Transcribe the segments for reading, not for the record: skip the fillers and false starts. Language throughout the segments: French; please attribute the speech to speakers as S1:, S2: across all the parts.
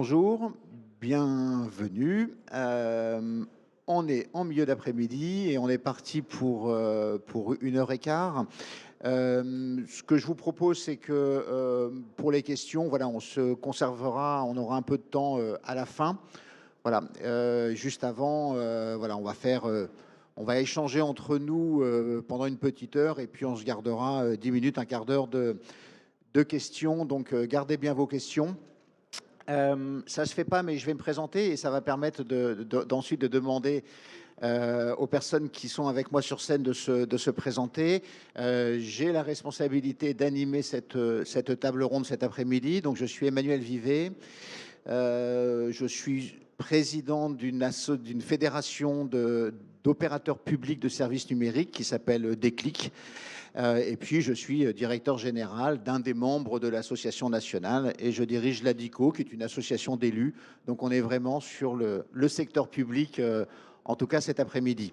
S1: Bonjour, bienvenue. On est en milieu d'après-midi et on est parti pour 1 heure et quart. Ce que je vous propose, c'est que pour les questions, voilà, on se conservera, on aura un peu de temps à la fin. Voilà, juste avant, voilà, on va échanger entre nous pendant une petite heure et puis on se gardera 10 minutes, un quart d'heure de questions. Donc gardez bien vos questions. Ça se fait pas, mais je vais me présenter et ça va permettre d'ensuite de demander aux personnes qui sont avec moi sur scène de se présenter. J'ai la responsabilité d'animer cette table ronde cet après-midi. Donc, je suis Emmanuel Vivet. Je suis président d'une fédération d'opérateurs publics de services numériques qui s'appelle Déclic. Et puis, je suis directeur général d'un des membres de l'association nationale et je dirige l'ADICO, qui est une association d'élus. Donc, on est vraiment sur le secteur public, en tout cas cet après-midi.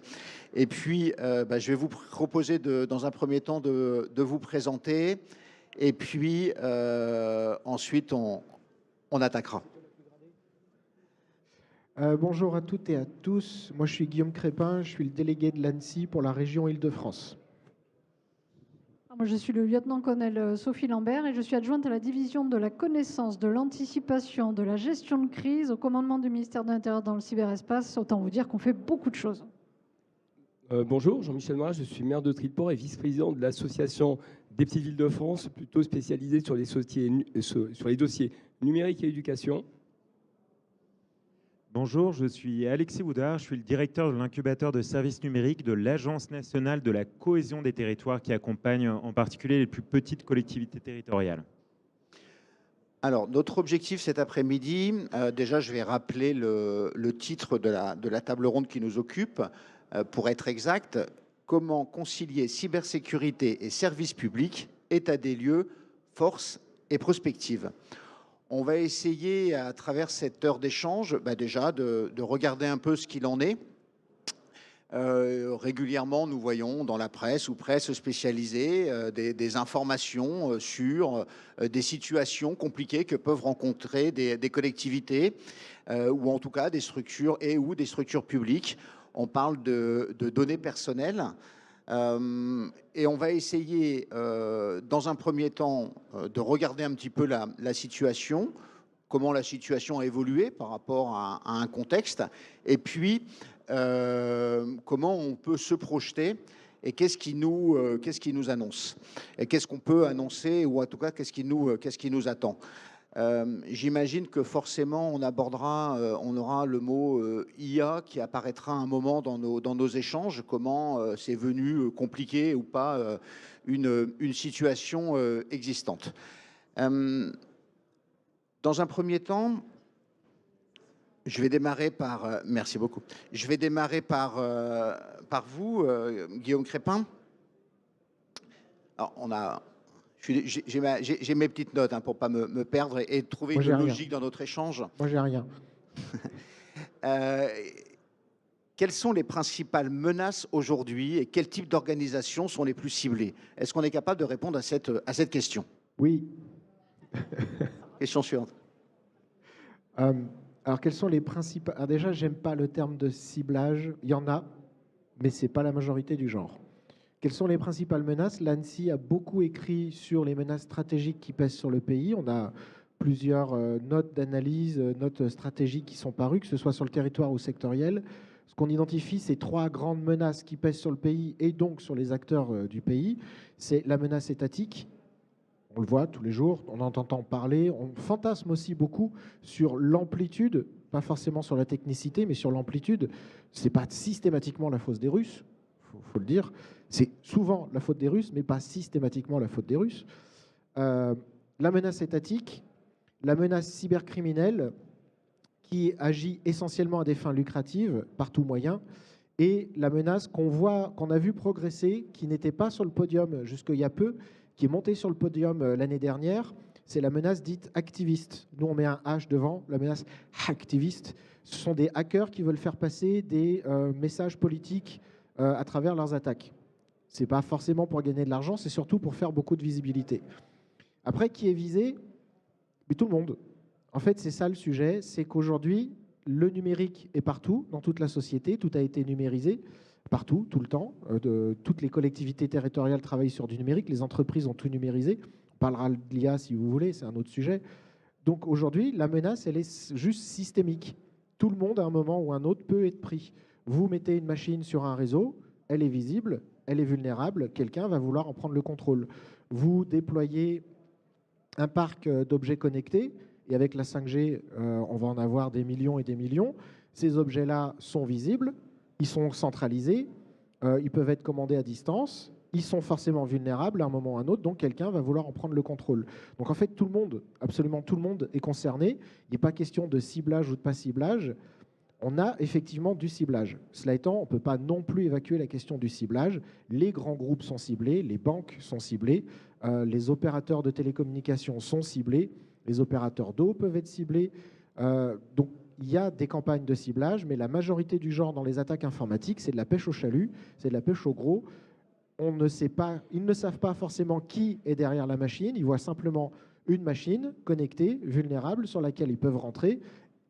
S1: Et puis, je vais vous proposer, dans un premier temps, de vous présenter. Et puis, ensuite, on attaquera.
S2: Bonjour à toutes et à tous. Moi, je suis Guillaume Crépin, je suis le délégué de l'ANSSI pour la région Île-de-France.
S3: Moi, je suis le lieutenant-colonel Sophie Lambert et je suis adjointe à la division de la connaissance, de l'anticipation, de la gestion de crise au commandement du ministère de l'Intérieur dans le cyberespace. Autant vous dire qu'on fait beaucoup de choses.
S4: Bonjour, Jean-Michel Marat, je suis maire de Triport et vice-président de l'association des petites villes de France, plutôt spécialisée sur les dossiers numériques et éducation.
S5: Bonjour, je suis Alexis Boudard, je suis le directeur de l'incubateur de services numériques de l'Agence nationale de la cohésion des territoires qui accompagne en particulier les plus petites collectivités territoriales.
S1: Alors, notre objectif cet après-midi, déjà, je vais rappeler le titre de la table ronde qui nous occupe. Pour être exact, comment concilier cybersécurité et services publics, état des lieux, force et prospective. On va essayer, à travers cette heure d'échange, déjà de regarder un peu ce qu'il en est. Régulièrement, nous voyons dans la presse ou presse spécialisée des informations sur des situations compliquées que peuvent rencontrer des collectivités ou en tout cas des structures ou des structures publiques. On parle de données personnelles. Et on va essayer, dans un premier temps, de regarder un petit peu la situation, comment la situation a évolué par rapport à un contexte, et puis comment on peut se projeter et qu'est-ce qui nous annonce, et qu'est-ce qu'on peut annoncer, ou en tout cas qu'est-ce qui nous attend. J'imagine que forcément on aura le mot IA qui apparaîtra un moment dans nos échanges, comment c'est venu compliquer ou pas une situation existante. Dans un premier temps, je vais démarrer par... merci beaucoup. Je vais démarrer par vous, Guillaume Crépin. Alors, j'ai mes petites notes pour ne pas me perdre et trouver une logique dans notre échange.
S2: Moi, j'ai rien.
S1: Quelles sont les principales menaces aujourd'hui et quel type d'organisations sont les plus ciblées? Est-ce qu'on est capable de répondre à cette question?
S2: Oui.
S1: Question suivante.
S2: Alors, quelles sont les principales... Alors déjà, j'aime pas le terme de ciblage. Il y en a, mais ce n'est pas la majorité du genre. Quelles sont les principales menaces? L'ANSSI a beaucoup écrit sur les menaces stratégiques qui pèsent sur le pays. On a plusieurs notes d'analyse, notes stratégiques qui sont parues, que ce soit sur le territoire ou sectoriel. Ce qu'on identifie, c'est 3 grandes menaces qui pèsent sur le pays et donc sur les acteurs du pays. C'est la menace étatique. On le voit tous les jours, on en entend parler. On fantasme aussi beaucoup sur l'amplitude, pas forcément sur la technicité, mais sur l'amplitude. Ce n'est pas systématiquement la faute des Russes, faut le dire. C'est souvent la faute des Russes, mais pas systématiquement la faute des Russes. La menace étatique, la menace cybercriminelle, qui agit essentiellement à des fins lucratives, par tout moyen, et la menace qu'on a vu progresser, qui n'était pas sur le podium jusqu'il y a peu, qui est montée sur le podium l'année dernière, c'est la menace dite activiste. Nous, on met un H devant, la menace activiste. Ce sont des hackers qui veulent faire passer des messages politiques à travers leurs attaques. Ce n'est pas forcément pour gagner de l'argent, c'est surtout pour faire beaucoup de visibilité. Après, qui est visé? Mais tout le monde. En fait, c'est ça le sujet, c'est qu'aujourd'hui, le numérique est partout, dans toute la société, tout a été numérisé, partout, tout le temps. Toutes les collectivités territoriales travaillent sur du numérique, les entreprises ont tout numérisé. On parlera de l'IA si vous voulez, c'est un autre sujet. Donc aujourd'hui, la menace, elle est juste systémique. Tout le monde, à un moment ou un autre, peut être pris. Vous mettez une machine sur un réseau, elle est visible, elle est vulnérable, quelqu'un va vouloir en prendre le contrôle. Vous déployez un parc d'objets connectés, et avec la 5G, on va en avoir des millions et des millions. Ces objets-là sont visibles, ils sont centralisés, ils peuvent être commandés à distance, ils sont forcément vulnérables à un moment ou à un autre, donc quelqu'un va vouloir en prendre le contrôle. Donc en fait, tout le monde, absolument tout le monde est concerné. Il n'est pas question de ciblage ou de pas ciblage. On a effectivement du ciblage. Cela étant, on ne peut pas non plus évacuer la question du ciblage. Les grands groupes sont ciblés, les banques sont ciblées, les opérateurs de télécommunications sont ciblés, les opérateurs d'eau peuvent être ciblés. Donc il y a des campagnes de ciblage, mais la majorité du genre dans les attaques informatiques, c'est de la pêche au chalut, c'est de la pêche au gros. On ne sait pas, ils ne savent pas forcément qui est derrière la machine, ils voient simplement une machine connectée, vulnérable, sur laquelle ils peuvent rentrer,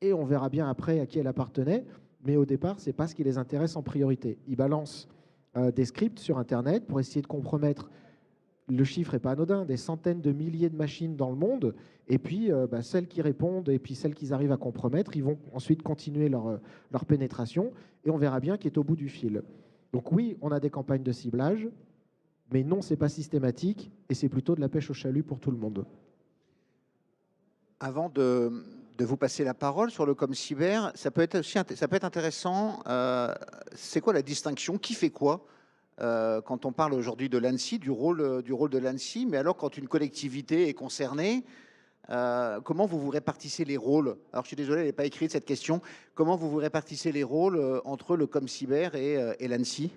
S2: et on verra bien après à qui elle appartenait, mais au départ, ce n'est pas ce qui les intéresse en priorité. Ils balancent des scripts sur Internet pour essayer de compromettre, le chiffre n'est pas anodin, des centaines de milliers de machines dans le monde, et puis celles qui répondent, et puis celles qu'ils arrivent à compromettre, ils vont ensuite continuer leur pénétration, et on verra bien qui est au bout du fil. Donc oui, on a des campagnes de ciblage, mais non, ce n'est pas systématique, et c'est plutôt de la pêche au chalut pour tout le monde.
S1: Avant de vous passer la parole sur le ComCyber, ça peut être intéressant. C'est quoi la distinction? Qui fait quoi quand on parle aujourd'hui de l'ANSSI, du rôle de l'ANSSI? Mais alors, quand une collectivité est concernée, comment vous répartissez les rôles? Alors, je suis désolé, elle n'est pas écrite cette question. Comment vous répartissez les rôles entre le ComCyber et l'ANSSI?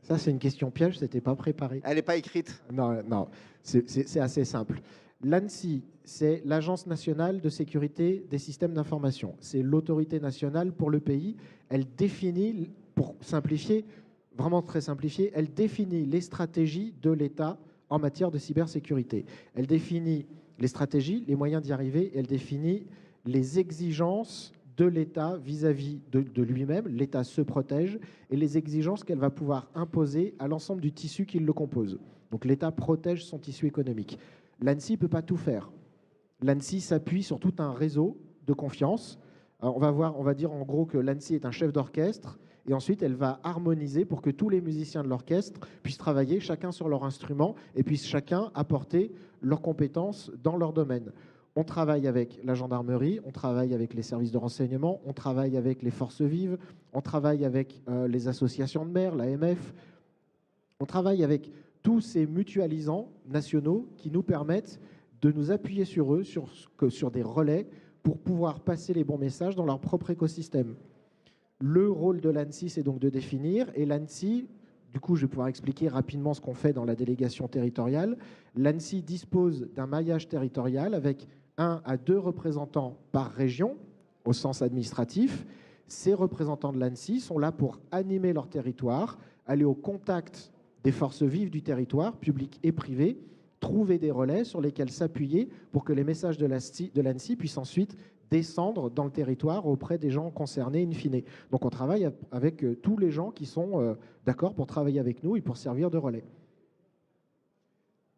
S2: Ça, c'est une question piège, ce n'était pas préparé.
S1: Elle n'est pas écrite?
S2: Non, non, c'est assez simple. L'ANSSI, c'est l'Agence nationale de sécurité des systèmes d'information. C'est l'autorité nationale pour le pays. Elle définit, pour simplifier, vraiment très simplifié, elle définit les stratégies de l'État en matière de cybersécurité. Elle définit les stratégies, les moyens d'y arriver, et elle définit les exigences de l'État vis-à-vis de lui-même. L'État se protège, et les exigences qu'elle va pouvoir imposer à l'ensemble du tissu qui le compose. Donc l'État protège son tissu économique. L'ANSSI ne peut pas tout faire. L'ANSSI s'appuie sur tout un réseau de confiance. On va dire en gros que l'ANSSI est un chef d'orchestre, et ensuite elle va harmoniser pour que tous les musiciens de l'orchestre puissent travailler chacun sur leur instrument et puissent chacun apporter leurs compétences dans leur domaine. On travaille avec la gendarmerie, on travaille avec les services de renseignement, on travaille avec les forces vives, on travaille avec les associations de maires, l'AMF, on travaille avec tous ces mutualisants nationaux qui nous permettent de nous appuyer sur eux, sur des relais, pour pouvoir passer les bons messages dans leur propre écosystème. Le rôle de l'ANSSI, c'est donc de définir, et l'ANSSI, du coup, je vais pouvoir expliquer rapidement ce qu'on fait dans la délégation territoriale. L'ANSSI dispose d'un maillage territorial avec 1 à 2 représentants par région, au sens administratif. Ces représentants de l'ANSSI sont là pour animer leur territoire, aller au contact des forces vives du territoire, publiques et privées, trouver des relais sur lesquels s'appuyer pour que les messages de l'ANSSI puissent ensuite descendre dans le territoire auprès des gens concernés in fine. Donc on travaille avec tous les gens qui sont d'accord pour travailler avec nous et pour servir de relais.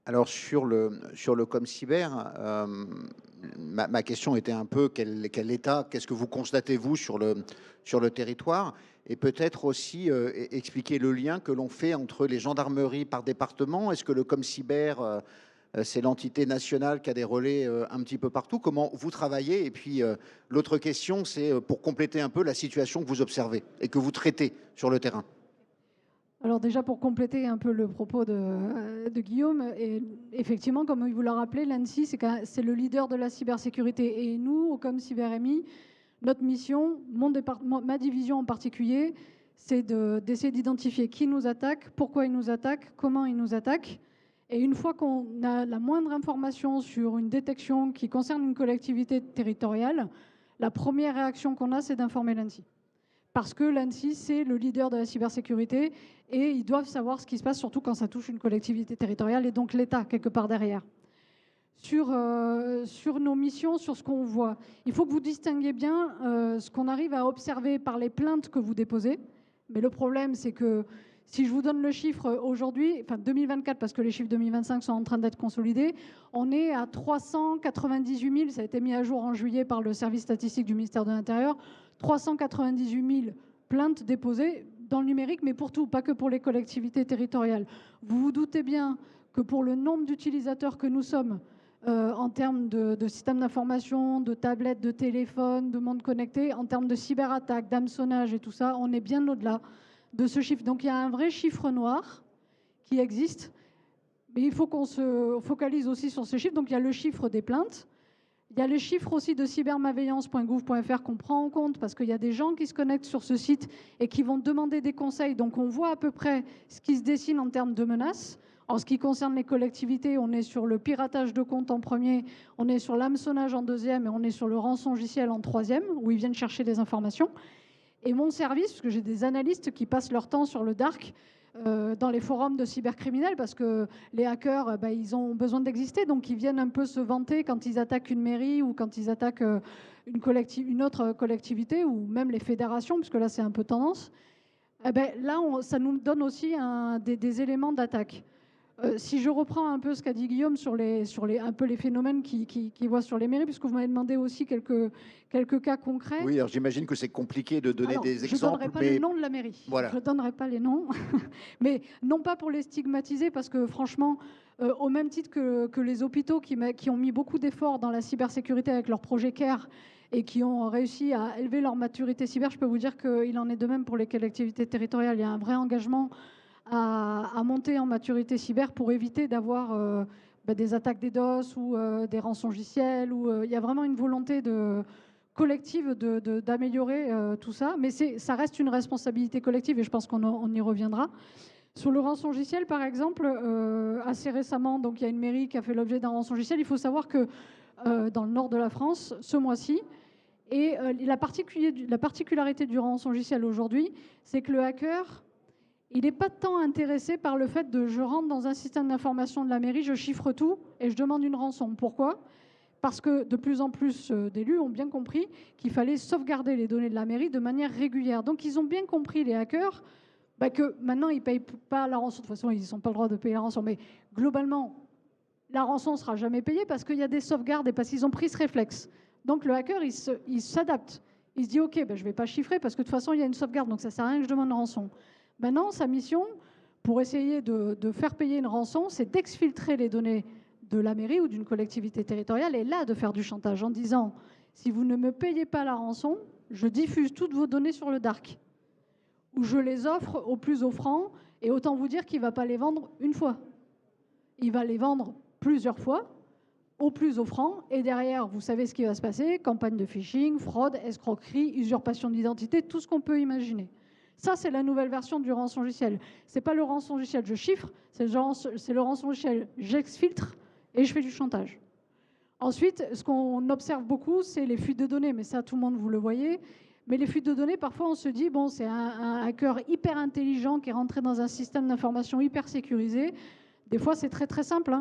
S1: Alors sur le ComCyber, ma question était un peu quel état, qu'est-ce que vous constatez vous sur le territoire, et peut-être aussi expliquer le lien que l'on fait entre les gendarmeries par département. Est-ce que le ComCyber c'est l'entité nationale qui a des relais un petit peu partout? Comment vous travaillez? Et puis l'autre question, c'est pour compléter un peu la situation que vous observez et que vous traitez sur le terrain.
S3: Alors déjà, pour compléter un peu le propos de Guillaume, et effectivement, comme il vous l'a rappelé, l'ANSSI, c'est le leader de la cybersécurité. Et nous, au ComCyber-MI, notre mission, ma division en particulier, c'est d'essayer d'identifier qui nous attaque, pourquoi il nous attaque, comment il nous attaque. Et une fois qu'on a la moindre information sur une détection qui concerne une collectivité territoriale, la première réaction qu'on a, c'est d'informer l'ANSSI. Parce que l'ANSSI, c'est le leader de la cybersécurité et ils doivent savoir ce qui se passe, surtout quand ça touche une collectivité territoriale et donc l'État, quelque part derrière. sur nos missions, sur ce qu'on voit. Il faut que vous distinguiez bien ce qu'on arrive à observer par les plaintes que vous déposez. Mais le problème, c'est que si je vous donne le chiffre aujourd'hui, enfin 2024, parce que les chiffres 2025 sont en train d'être consolidés, on est à 398 000, ça a été mis à jour en juillet par le service statistique du ministère de l'Intérieur, 398 000 plaintes déposées dans le numérique, mais pour tout, pas que pour les collectivités territoriales. Vous vous doutez bien que pour le nombre d'utilisateurs que nous sommes, en termes de systèmes d'information, de tablettes, de téléphones, de monde connecté, en termes de cyberattaques, d'hameçonnage et tout ça, on est bien au-delà de ce chiffre. Donc il y a un vrai chiffre noir qui existe, mais il faut qu'on se focalise aussi sur ce chiffre. Donc il y a le chiffre des plaintes, il y a le chiffre aussi de cybermalveillance.gouv.fr qu'on prend en compte parce qu'il y a des gens qui se connectent sur ce site et qui vont demander des conseils. Donc on voit à peu près ce qui se dessine en termes de menaces. En ce qui concerne les collectivités, on est sur le piratage de comptes en premier, on est sur l'hameçonnage en deuxième et on est sur le rançongiciel en troisième, où ils viennent chercher des informations. Et mon service, parce que j'ai des analystes qui passent leur temps sur le dark, dans les forums de cybercriminels, parce que les hackers, ils ont besoin d'exister, donc ils viennent un peu se vanter quand ils attaquent une mairie ou quand ils attaquent une autre collectivité, ou même les fédérations, parce que là c'est un peu tendance. Là, ça nous donne aussi des éléments d'attaque. Si je reprends un peu ce qu'a dit Guillaume sur un peu les phénomènes qu'il voit sur les mairies, puisque vous m'avez demandé aussi quelques cas concrets.
S1: Oui, alors j'imagine que c'est compliqué de donner des exemples.
S3: Je ne donnerai pas les noms de la mairie.
S1: Voilà.
S3: Je ne donnerai pas les noms. Mais non pas pour les stigmatiser, parce que franchement, au même titre que les hôpitaux qui ont mis beaucoup d'efforts dans la cybersécurité avec leur projet CARE et qui ont réussi à élever leur maturité cyber, je peux vous dire qu'il en est de même pour les collectivités territoriales. Il y a un vrai engagement à monter en maturité cyber pour éviter d'avoir des attaques DDoS ou des rançongiciels. Il y a vraiment une volonté collective d'améliorer tout ça. Mais ça reste une responsabilité collective et je pense qu'on y reviendra. Sur le rançongiciel, par exemple, assez récemment, donc, il y a une mairie qui a fait l'objet d'un rançongiciel. Il faut savoir que dans le nord de la France, ce mois-ci, et la particularité du rançongiciel aujourd'hui, c'est que le hacker, il n'est pas tant intéressé par le fait de je rentre dans un système d'information de la mairie, je chiffre tout et je demande une rançon. Pourquoi ? Parce que de plus en plus d'élus ont bien compris qu'il fallait sauvegarder les données de la mairie de manière régulière. Donc ils ont bien compris, les hackers, que maintenant ils ne payent pas la rançon. De toute façon, ils n'ont pas le droit de payer la rançon. Mais globalement, la rançon ne sera jamais payée parce qu'il y a des sauvegardes et parce qu'ils ont pris ce réflexe. Donc le hacker, il s'adapte. Il se dit, OK, je ne vais pas chiffrer parce que de toute façon, il y a une sauvegarde. Donc ça ne sert à rien que je demande une rançon. Maintenant, sa mission, pour essayer de faire payer une rançon, c'est d'exfiltrer les données de la mairie ou d'une collectivité territoriale et là, de faire du chantage en disant « Si vous ne me payez pas la rançon, je diffuse toutes vos données sur le dark. » Ou je les offre au plus offrant et autant vous dire qu'il ne va pas les vendre une fois. Il va les vendre plusieurs fois au plus offrant et derrière, vous savez ce qui va se passer, campagne de phishing, fraude, escroquerie, usurpation d'identité, tout ce qu'on peut imaginer. Ça, c'est la nouvelle version du rançongiciel. Ce n'est pas le rançongiciel je chiffre, c'est le rançongiciel j'exfiltre et je fais du chantage. Ensuite, ce qu'on observe beaucoup, c'est les fuites de données. Mais ça, tout le monde, vous le voyez. Mais les fuites de données, parfois, on se dit, bon, c'est un hacker hyper intelligent qui est rentré dans un système d'information hyper sécurisé. Des fois, c'est très, très simple.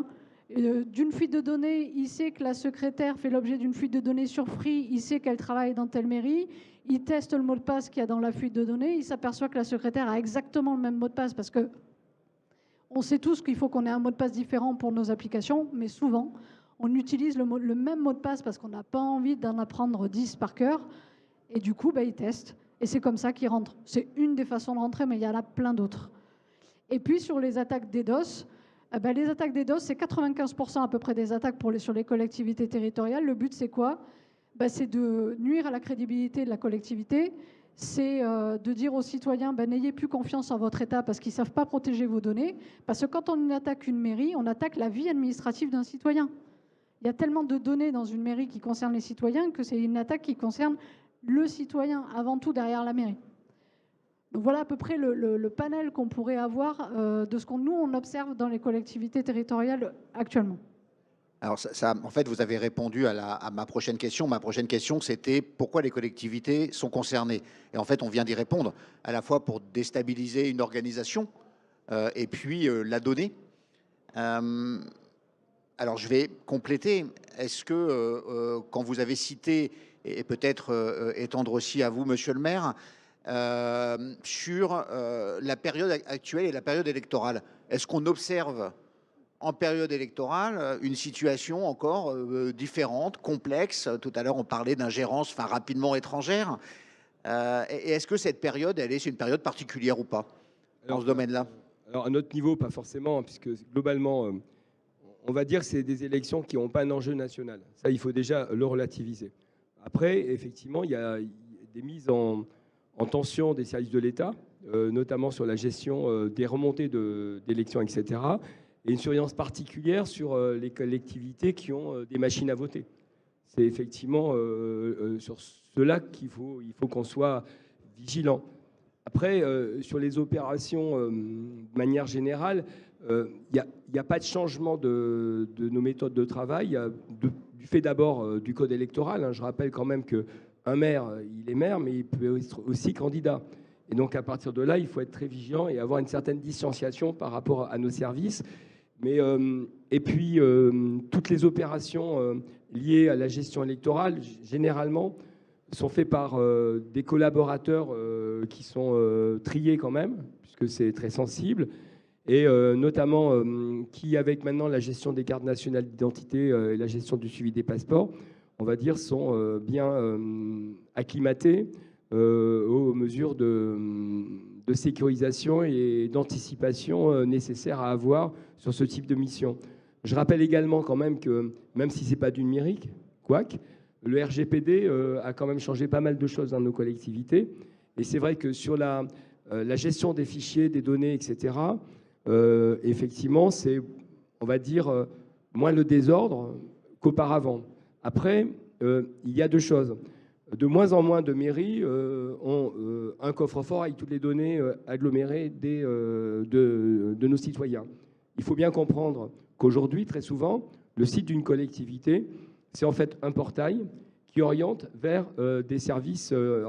S3: D'une fuite de données, il sait que la secrétaire fait l'objet d'une fuite de données sur Free, il sait qu'elle travaille dans telle mairie, il teste le mot de passe qu'il y a dans la fuite de données, il s'aperçoit que la secrétaire a exactement le même mot de passe parce que on sait tous qu'il faut qu'on ait un mot de passe différent pour nos applications, mais souvent, on utilise le même mot de passe parce qu'on n'a pas envie d'en apprendre 10 par cœur, et du coup, il teste, et c'est comme ça qu'il rentre. C'est une des façons de rentrer, mais il y en a plein d'autres. Et puis, sur les attaques DDoS, les attaques DDoS, c'est 95% à peu près des attaques sur les collectivités territoriales. Le but, c'est quoi ? C'est de nuire à la crédibilité de la collectivité, c'est de dire aux citoyens, n'ayez plus confiance en votre État parce qu'ils ne savent pas protéger vos données. Parce que quand on attaque une mairie, on attaque la vie administrative d'un citoyen. Il y a tellement de données dans une mairie qui concernent les citoyens que c'est une attaque qui concerne le citoyen, avant tout derrière la mairie. Donc voilà à peu près le panel qu'on pourrait avoir de ce qu'on observe dans les collectivités territoriales actuellement.
S1: Alors, en fait, vous avez répondu à ma prochaine question. Ma prochaine question, c'était pourquoi les collectivités sont concernées. Et en fait, on vient d'y répondre, à la fois pour déstabiliser une organisation et puis la donner. alors, je vais compléter. Est-ce que, quand vous avez cité, et peut-être étendre aussi à vous, monsieur le maire, sur la période actuelle et la période électorale, est-ce qu'on observe en période électorale une situation encore différente, complexe? Tout à l'heure, on parlait d'ingérence rapidement étrangère. Et est-ce que cette période, c'est une période particulière ou pas dans ce domaine-là?
S4: Alors, à notre niveau, pas forcément, puisque globalement, on va dire que c'est des élections qui n'ont pas un enjeu national. Ça, il faut déjà le relativiser. Après, effectivement, il y a des mises en tension des services de l'État, notamment sur la gestion des remontées d'élections, etc. Et une surveillance particulière sur les collectivités qui ont des machines à voter. C'est effectivement sur cela qu'il faut qu'on soit vigilant. Après, sur les opérations, de manière générale, il n'y a pas de changement de nos méthodes de travail. Du fait d'abord du code électoral. Hein, je rappelle quand même qu'un maire, il est maire, mais il peut être aussi candidat. Et donc, à partir de là, il faut être très vigilant et avoir une certaine distanciation par rapport à nos services. Mais, et puis, toutes les opérations liées à la gestion électorale, généralement, sont faites par des collaborateurs qui sont triés quand même, puisque c'est très sensible, et notamment qui, avec maintenant la gestion des cartes nationales d'identité et la gestion du suivi des passeports, on va dire, sont bien acclimatés aux mesures de sécurisation et d'anticipation nécessaires à avoir sur ce type de mission. Je rappelle également quand même que, même si ce n'est pas du numérique, quoique, le RGPD a quand même changé pas mal de choses dans nos collectivités. Et c'est vrai que sur la gestion des fichiers, des données, etc., effectivement, c'est, on va dire, moins le désordre qu'auparavant. Après, il y a deux choses. De moins en moins de mairies ont un coffre-fort avec toutes les données agglomérées de nos citoyens. Il faut bien comprendre qu'aujourd'hui, très souvent, le site d'une collectivité, c'est en fait un portail qui oriente vers des services, ce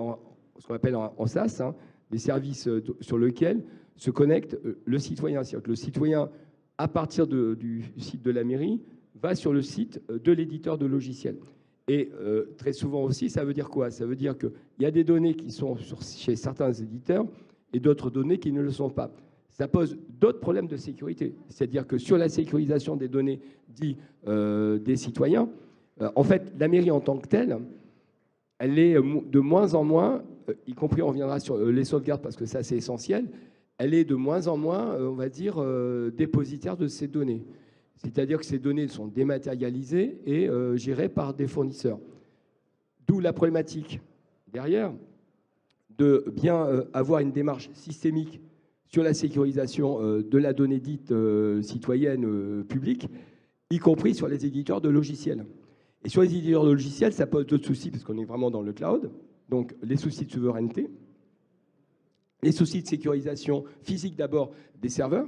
S4: qu'on appelle en SaaS, hein, des services sur lesquels se connecte le citoyen. C'est-à-dire que le citoyen, à partir du site de la mairie, va sur le site de l'éditeur de logiciels. Et très souvent aussi, ça veut dire quoi? Ça veut dire qu'il y a des données qui sont chez certains éditeurs et d'autres données qui ne le sont pas. Ça pose d'autres problèmes de sécurité. C'est-à-dire que sur la sécurisation des données dites des citoyens, en fait, la mairie en tant que telle, elle est de moins en moins, y compris on reviendra sur les sauvegardes parce que ça c'est essentiel, elle est de moins en moins, on va dire, dépositaire de ces données. C'est-à-dire que ces données sont dématérialisées et gérées par des fournisseurs. D'où la problématique derrière de bien avoir une démarche systémique sur la sécurisation de la donnée dite citoyenne publique, y compris sur les éditeurs de logiciels. Et sur les éditeurs de logiciels, ça pose d'autres soucis parce qu'on est vraiment dans le cloud. Donc les soucis de souveraineté, les soucis de sécurisation physique d'abord des serveurs.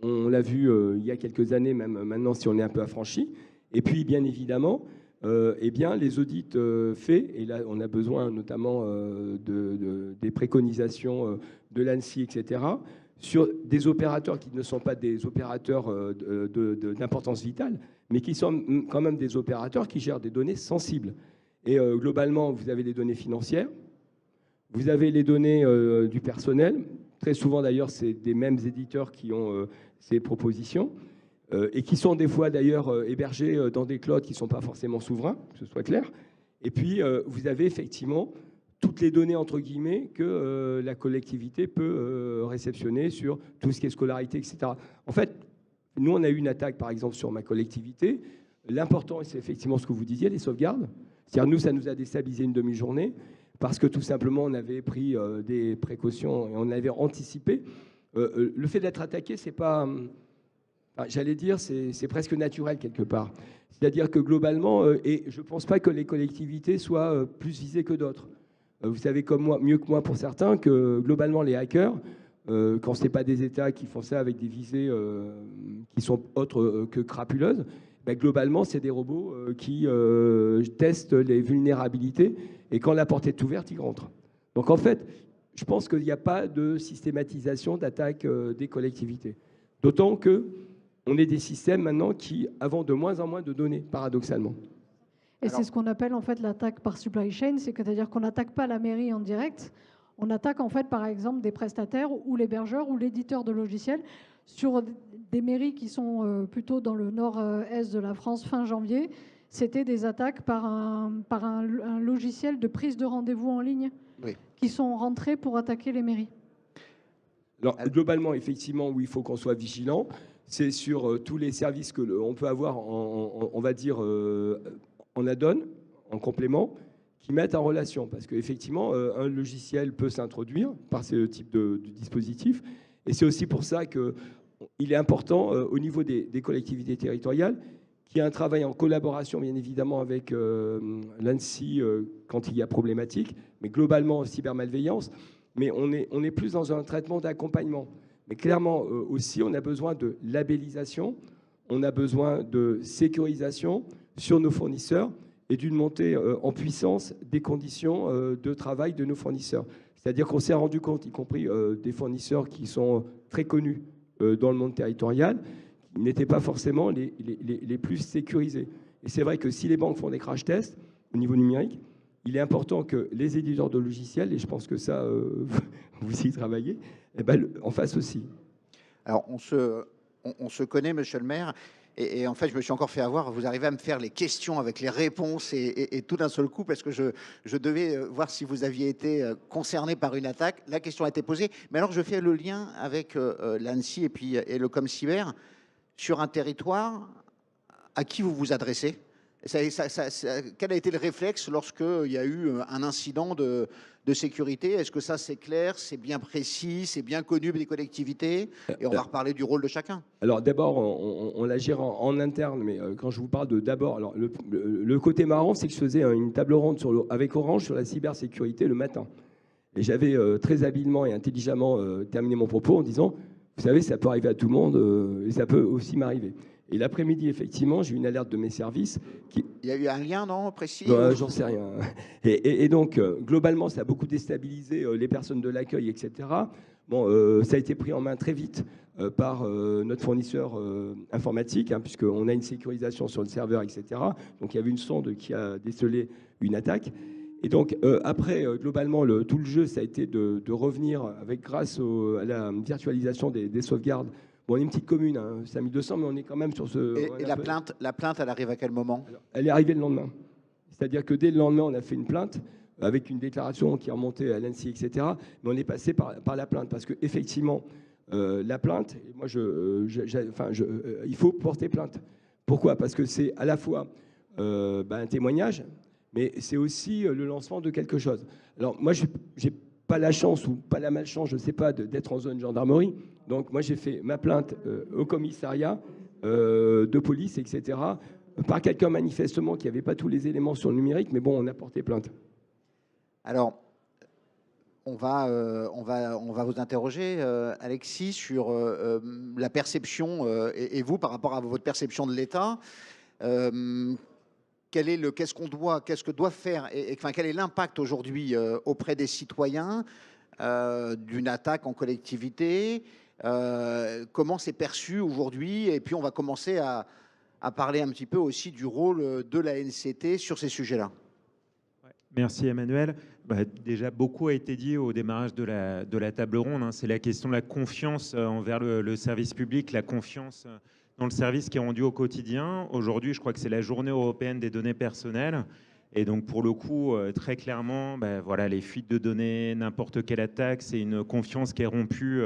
S4: On l'a vu il y a quelques années, même maintenant si on est un peu affranchi. Et puis bien évidemment, eh bien, les audits faits, et là on a besoin notamment des préconisations de l'ANSSI, etc., sur des opérateurs qui ne sont pas des opérateurs d'importance vitale, mais qui sont quand même des opérateurs qui gèrent des données sensibles. Et globalement, vous avez les données financières, vous avez les données du personnel. Très souvent, d'ailleurs, c'est des mêmes éditeurs qui ont ces propositions et qui sont des fois, d'ailleurs, hébergés dans des clouds qui ne sont pas forcément souverains, que ce soit clair. Et puis, vous avez effectivement toutes les données, entre guillemets, que la collectivité peut réceptionner sur tout ce qui est scolarité, etc. En fait, nous, on a eu une attaque, par exemple, sur ma collectivité. L'important, c'est effectivement ce que vous disiez, les sauvegardes. C'est-à-dire, nous, ça nous a déstabilisé une demi-journée parce que tout simplement, on avait pris des précautions et on avait anticipé. Le fait d'être attaqué, c'est pas... j'allais dire, c'est presque naturel quelque part. C'est-à-dire que globalement, et je ne pense pas que les collectivités soient plus visées que d'autres. Vous savez comme moi, mieux que moi pour certains, que globalement, les hackers, quand ce n'est pas des États qui font ça avec des visées qui sont autres que crapuleuses, ben globalement, c'est des robots qui testent les vulnérabilités et quand la porte est ouverte, ils rentrent. Donc en fait, je pense qu'il n'y a pas de systématisation d'attaque des collectivités. D'autant que on est des systèmes maintenant qui avancent de moins en moins de données, paradoxalement.
S3: Et
S1: Alors-
S3: c'est ce qu'on appelle en fait l'attaque par supply chain, c'est-à-dire qu'on n'attaque pas la mairie en direct, on attaque en fait par exemple des prestataires ou l'hébergeur ou l'éditeur de logiciels sur des mairies qui sont plutôt dans le nord-est de la France fin janvier. C'était des attaques par un logiciel de prise de rendez-vous en ligne
S1: Oui.
S3: qui sont rentrés pour attaquer les mairies.
S4: Alors, globalement, effectivement, où il faut qu'on soit vigilant, c'est sur tous les services que on peut avoir, on va dire, en add-on, en complément, qui mettent en relation. Parce qu'effectivement, un logiciel peut s'introduire par ce type de dispositif. Et c'est aussi pour ça qu'il est important, au niveau des collectivités territoriales, qu'il y ait un travail en collaboration, bien évidemment, avec l'ANSSI quand il y a problématique, mais globalement, cybermalveillance. Mais on est plus dans un traitement d'accompagnement. Mais clairement, aussi, on a besoin de labellisation, on a besoin de sécurisation sur nos fournisseurs et d'une montée en puissance des conditions de travail de nos fournisseurs. C'est-à-dire qu'on s'est rendu compte, y compris des fournisseurs qui sont très connus dans le monde territorial, qui n'étaient pas forcément les plus sécurisés. Et c'est vrai que si les banques font des crash tests au niveau numérique, il est important que les éditeurs de logiciels, et je pense que ça, vous y travaillez, eh ben, en fassent aussi.
S1: Alors, on se connaît, monsieur le maire, et en fait, je me suis encore fait avoir. Vous arrivez à me faire les questions avec les réponses et tout d'un seul coup, parce que je devais voir si vous aviez été concerné par une attaque. La question a été posée, mais alors je fais le lien avec l'ANSSI et le ComCyber. Sur un territoire, à qui vous vous adressez ? Quel a été le réflexe lorsqu'il y a eu un incident de sécurité? Est-ce que ça, c'est clair, c'est bien précis, c'est bien connu des collectivités? Et on va reparler du rôle de chacun.
S4: Alors d'abord, on la gère en interne, mais quand je vous parle de d'abord, alors le côté marrant, c'est que je faisais une table ronde avec Orange sur la cybersécurité le matin. Et j'avais très habilement et intelligemment terminé mon propos en disant, vous savez, ça peut arriver à tout le monde et ça peut aussi m'arriver. Et l'après-midi, effectivement, j'ai eu une alerte de mes services.
S1: Il y a eu un lien, non, précis?
S4: J'en sais rien. Et donc, globalement, ça a beaucoup déstabilisé les personnes de l'accueil, etc. Bon, ça a été pris en main très vite par notre fournisseur informatique, hein, puisqu'on a une sécurisation sur le serveur, etc. Donc, il y avait une sonde qui a décelé une attaque. Et donc, après, globalement, tout le jeu, ça a été de revenir grâce à la virtualisation des sauvegardes. Bon, on est une petite commune, hein, 5200, mais on est quand même sur ce...
S1: Et la plainte, elle arrive à quel moment?
S4: Alors, elle est arrivée le lendemain. C'est-à-dire que dès le lendemain, on a fait une plainte avec une déclaration qui est remontée à l'ANSSI, etc. Mais on est passé par la plainte parce qu'effectivement, la plainte, et moi, il faut porter plainte. Pourquoi? Parce que c'est à la fois un témoignage, mais c'est aussi le lancement de quelque chose. Alors, moi, je n'ai pas la chance ou pas la malchance, je ne sais pas, d'être en zone gendarmerie. Donc, moi, j'ai fait ma plainte au commissariat de police, etc., par quelqu'un manifestement qui n'avait pas tous les éléments sur le numérique, mais bon, on a porté plainte.
S1: Alors, on va vous interroger, Alexis, sur la perception, et vous, par rapport à votre perception de l'État. Qu'est-ce que doit faire, quel est l'impact aujourd'hui auprès des citoyens d'une attaque en collectivité? Comment c'est perçu aujourd'hui? Et puis on va commencer à parler un petit peu aussi du rôle de la NCT sur ces sujets-là.
S5: Merci Emmanuel. Déjà, beaucoup a été dit au démarrage de la table ronde, hein. C'est la question de la confiance envers le service public, la confiance dans le service qui est rendu au quotidien. Aujourd'hui, je crois que c'est la journée européenne des données personnelles. Et donc, pour le coup, très clairement, voilà, les fuites de données, n'importe quelle attaque, c'est une confiance qui est rompue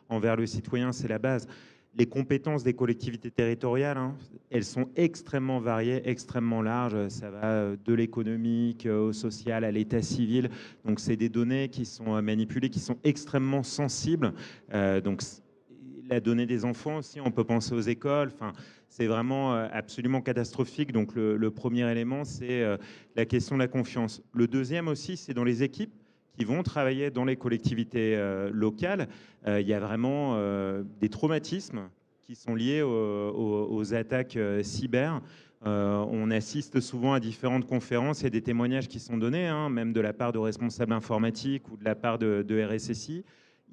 S5: envers le citoyen, c'est la base. Les compétences des collectivités territoriales, hein, elles sont extrêmement variées, extrêmement larges. Ça va de l'économique au social, à l'état civil. Donc, c'est des données qui sont manipulées, qui sont extrêmement sensibles. Donc, la donnée des enfants aussi, on peut penser aux écoles. Enfin, c'est vraiment absolument catastrophique. Donc, le premier élément, c'est la question de la confiance. Le deuxième aussi, c'est dans les équipes qui vont travailler dans les collectivités locales. Il y a vraiment des traumatismes qui sont liés aux attaques cyber. On assiste souvent à différentes conférences. Il y a des témoignages qui sont donnés, hein, même de la part de responsables informatiques ou de la part de RSSI.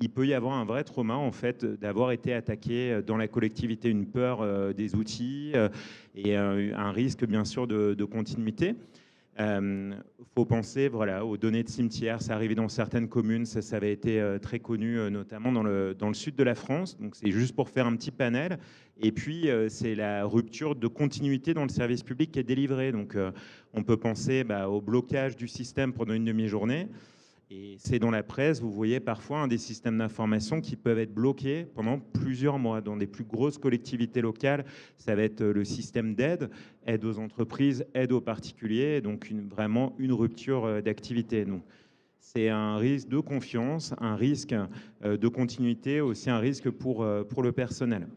S5: il peut y avoir un vrai trauma en fait d'avoir été attaqué dans la collectivité, une peur des outils et un risque bien sûr de continuité. Faut penser voilà, aux données de cimetières, ça arrivait dans certaines communes, ça avait été très connu notamment dans le sud de la France, donc c'est juste pour faire un petit panel. Et puis c'est la rupture de continuité dans le service public qui est délivré, donc on peut penser au blocage du système pendant une demi-journée. Et c'est dans la presse, vous voyez parfois des systèmes d'information qui peuvent être bloqués pendant plusieurs mois. Dans des plus grosses collectivités locales, ça va être le système d'aide, aide aux entreprises, aide aux particuliers, donc vraiment une rupture d'activité. Donc, c'est un risque de confiance, un risque de continuité, aussi un risque pour le personnel.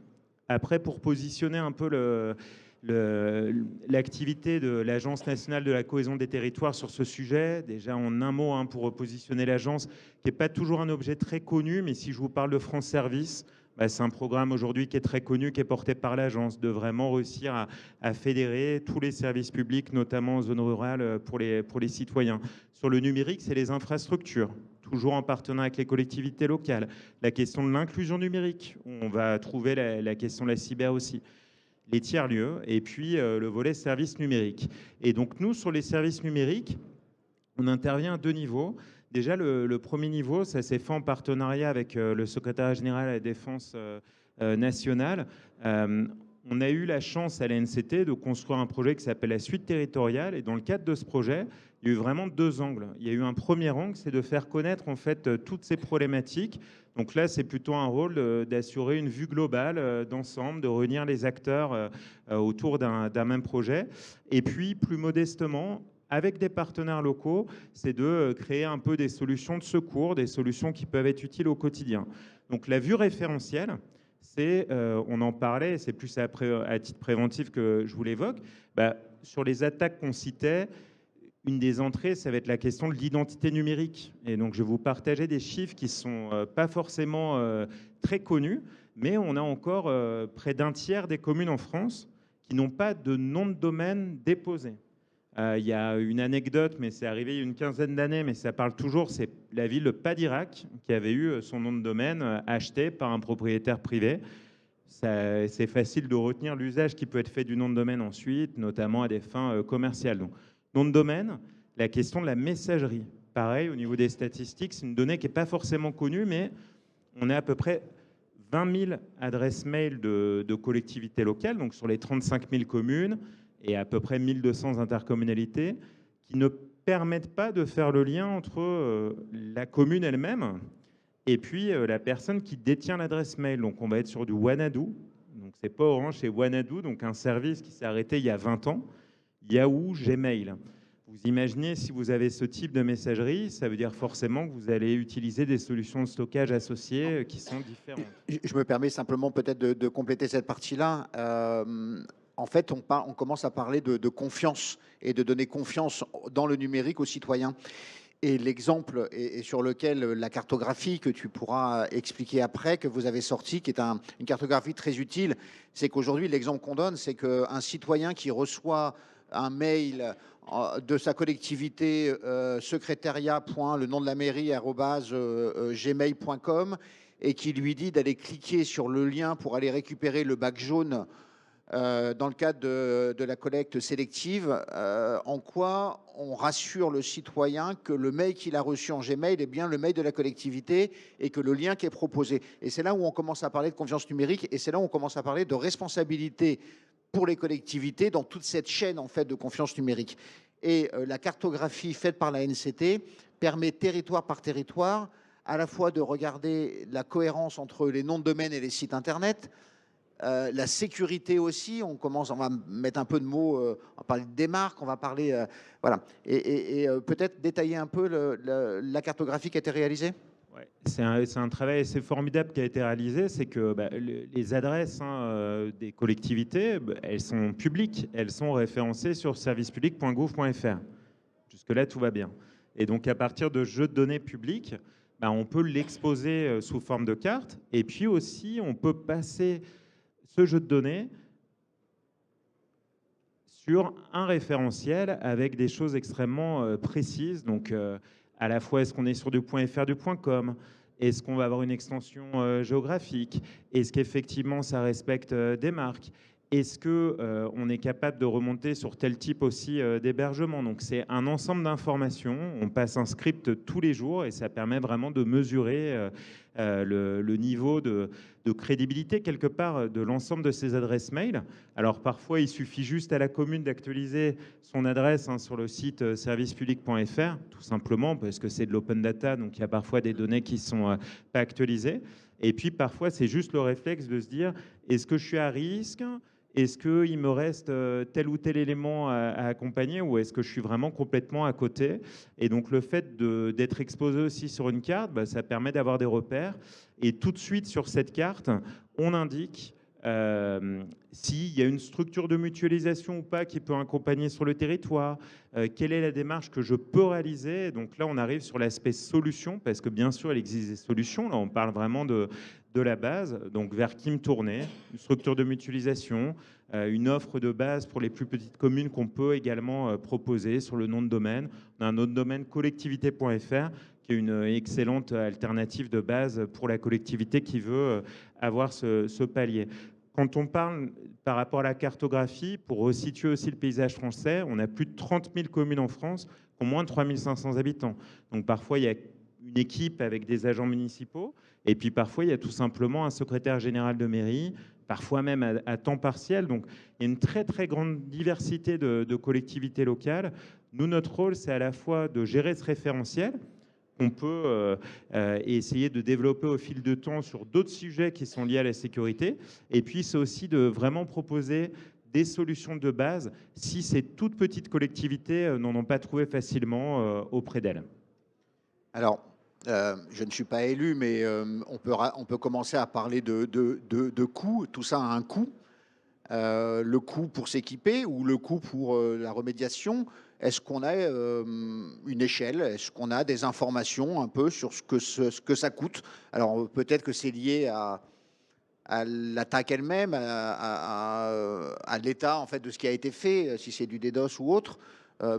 S5: Après, pour positionner un peu l'activité de l'Agence nationale de la cohésion des territoires sur ce sujet, déjà en un mot pour positionner l'agence, qui n'est pas toujours un objet très connu, mais si je vous parle de France Service, c'est un programme aujourd'hui qui est très connu, qui est porté par l'agence, de vraiment réussir à fédérer tous les services publics, notamment en zone rurale, pour les citoyens. Sur le numérique, c'est les infrastructures, toujours en partenariat avec les collectivités locales. La question de l'inclusion numérique, on va trouver la question de la cyber aussi. Les tiers-lieux, et puis le volet services numériques. Et donc nous, sur les services numériques, on intervient à 2 niveaux. Déjà, le premier niveau, ça s'est fait en partenariat avec le secrétariat général à la Défense nationale. On a eu la chance à l'ANCT de construire un projet qui s'appelle la suite territoriale. Et dans le cadre de ce projet, il y a eu vraiment 2 angles. Il y a eu un premier angle, c'est de faire connaître en fait toutes ces problématiques. Donc là, c'est plutôt un rôle d'assurer une vue globale d'ensemble, de réunir les acteurs autour d'un même projet. Et puis, plus modestement, avec des partenaires locaux, c'est de créer un peu des solutions de secours, des solutions qui peuvent être utiles au quotidien. Donc la vue référentielle, c'est, on en parlait, c'est plus à titre préventif que je vous l'évoque, sur les attaques qu'on citait, une des entrées, ça va être la question de l'identité numérique. Et donc, je vais vous partager des chiffres qui ne sont pas forcément très connus, mais on a encore près d'un tiers des communes en France qui n'ont pas de nom de domaine déposé. Il y a une anecdote, mais c'est arrivé il y a une quinzaine d'années, mais ça parle toujours, c'est la ville de Padirac qui avait eu son nom de domaine acheté par un propriétaire privé. C'est facile de retenir l'usage qui peut être fait du nom de domaine ensuite, notamment à des fins commerciales. Donc, nom de domaine, la question de la messagerie. Pareil, au niveau des statistiques, c'est une donnée qui n'est pas forcément connue, mais on a à peu près 20 000 adresses mail de collectivités locales, donc sur les 35 000 communes et à peu près 1 200 intercommunalités, qui ne permettent pas de faire le lien entre la commune elle-même et puis la personne qui détient l'adresse mail. Donc on va être sur du Wanadoo, donc c'est pas Orange, c'est Wanadoo, donc un service qui s'est arrêté il y a 20 ans. Yahoo, Gmail. Vous imaginez, si vous avez ce type de messagerie, ça veut dire forcément que vous allez utiliser des solutions de stockage associées qui sont différentes.
S1: Je me permets simplement peut-être de compléter cette partie-là. En fait, on commence à parler de confiance et de donner confiance dans le numérique aux citoyens. Et l'exemple est sur lequel la cartographie que tu pourras expliquer après, que vous avez sorti, qui est une cartographie très utile, c'est qu'aujourd'hui, l'exemple qu'on donne, c'est qu'un citoyen qui reçoit un mail de sa collectivité secrétariat. Le nom de la mairie @gmail.com et qui lui dit d'aller cliquer sur le lien pour aller récupérer le bac jaune dans le cadre de la collecte sélective, en quoi on rassure le citoyen que le mail qu'il a reçu en Gmail est bien le mail de la collectivité et que le lien qui est proposé. Et c'est là où on commence à parler de confiance numérique et c'est là où on commence à parler de responsabilité pour les collectivités dans toute cette chaîne en fait de confiance numérique. Et la cartographie faite par la NCT permet territoire par territoire à la fois de regarder la cohérence entre les noms de domaine et les sites internet, la sécurité aussi, on va mettre un peu de mots, on va parler des marques, on va parler, voilà, et peut-être détailler un peu la cartographie qui a été réalisée.
S5: Ouais, c'est un travail assez formidable qui a été réalisé, c'est que les adresses des collectivités, elles sont publiques, elles sont référencées sur servicepublic.gouv.fr. Jusque-là, tout va bien. Et donc, à partir de jeux de données publics, on peut l'exposer sous forme de carte, et puis aussi, on peut passer ce jeu de données sur un référentiel avec des choses extrêmement précises. Donc, à la fois, est-ce qu'on est sur du .fr, du .com? Est-ce qu'on va avoir une extension géographique? Est-ce qu'effectivement ça respecte des marques? Est-ce qu'on est capable de remonter sur tel type aussi d'hébergement? Donc c'est un ensemble d'informations. On passe un script tous les jours et ça permet vraiment de mesurer le niveau de crédibilité quelque part de l'ensemble de ces adresses mail. Alors parfois il suffit juste à la commune d'actualiser son adresse sur le site servicepublic.fr, tout simplement parce que c'est de l'open data, donc il y a parfois des données qui ne sont pas actualisées. Et puis parfois c'est juste le réflexe de se dire, est-ce que je suis à risque? Est-ce qu'il me reste tel ou tel élément à accompagner ou est-ce que je suis vraiment complètement à côté? Et donc le fait d'être exposé aussi sur une carte, ça permet d'avoir des repères. Et tout de suite sur cette carte, on indique s'il y a une structure de mutualisation ou pas qui peut accompagner sur le territoire, quelle est la démarche que je peux réaliser. Et donc là, on arrive sur l'aspect solution, parce que bien sûr, il existe des solutions. Là, on parle vraiment de la base, donc vers qui me tourner, une structure de mutualisation, une offre de base pour les plus petites communes qu'on peut également proposer sur le nom de domaine. On a un autre domaine, collectivité.fr, qui est une excellente alternative de base pour la collectivité qui veut avoir ce palier. Quand on parle par rapport à la cartographie, pour resituer aussi le paysage français, on a plus de 30 000 communes en France qui ont moins de 3 500 habitants. Donc parfois, il y a une équipe avec des agents municipaux, et puis parfois, il y a tout simplement un secrétaire général de mairie, parfois même à temps partiel. Donc il y a une très, très grande diversité de collectivités locales. Nous, notre rôle, c'est à la fois de gérer ce référentiel, on peut essayer de développer au fil de temps sur d'autres sujets qui sont liés à la sécurité. Et puis, c'est aussi de vraiment proposer des solutions de base si ces toutes petites collectivités n'en ont pas trouvé facilement auprès d'elles.
S1: Alors, je ne suis pas élu, mais on peut commencer à parler de coûts. Tout ça a un coût. Le coût pour s'équiper ou le coût pour la remédiation. Est-ce qu'on a une échelle? Est-ce qu'on a des informations un peu sur ce que ça coûte? Alors peut-être que c'est lié à l'attaque elle-même, à l'état en fait de ce qui a été fait, si c'est du DDoS ou autre.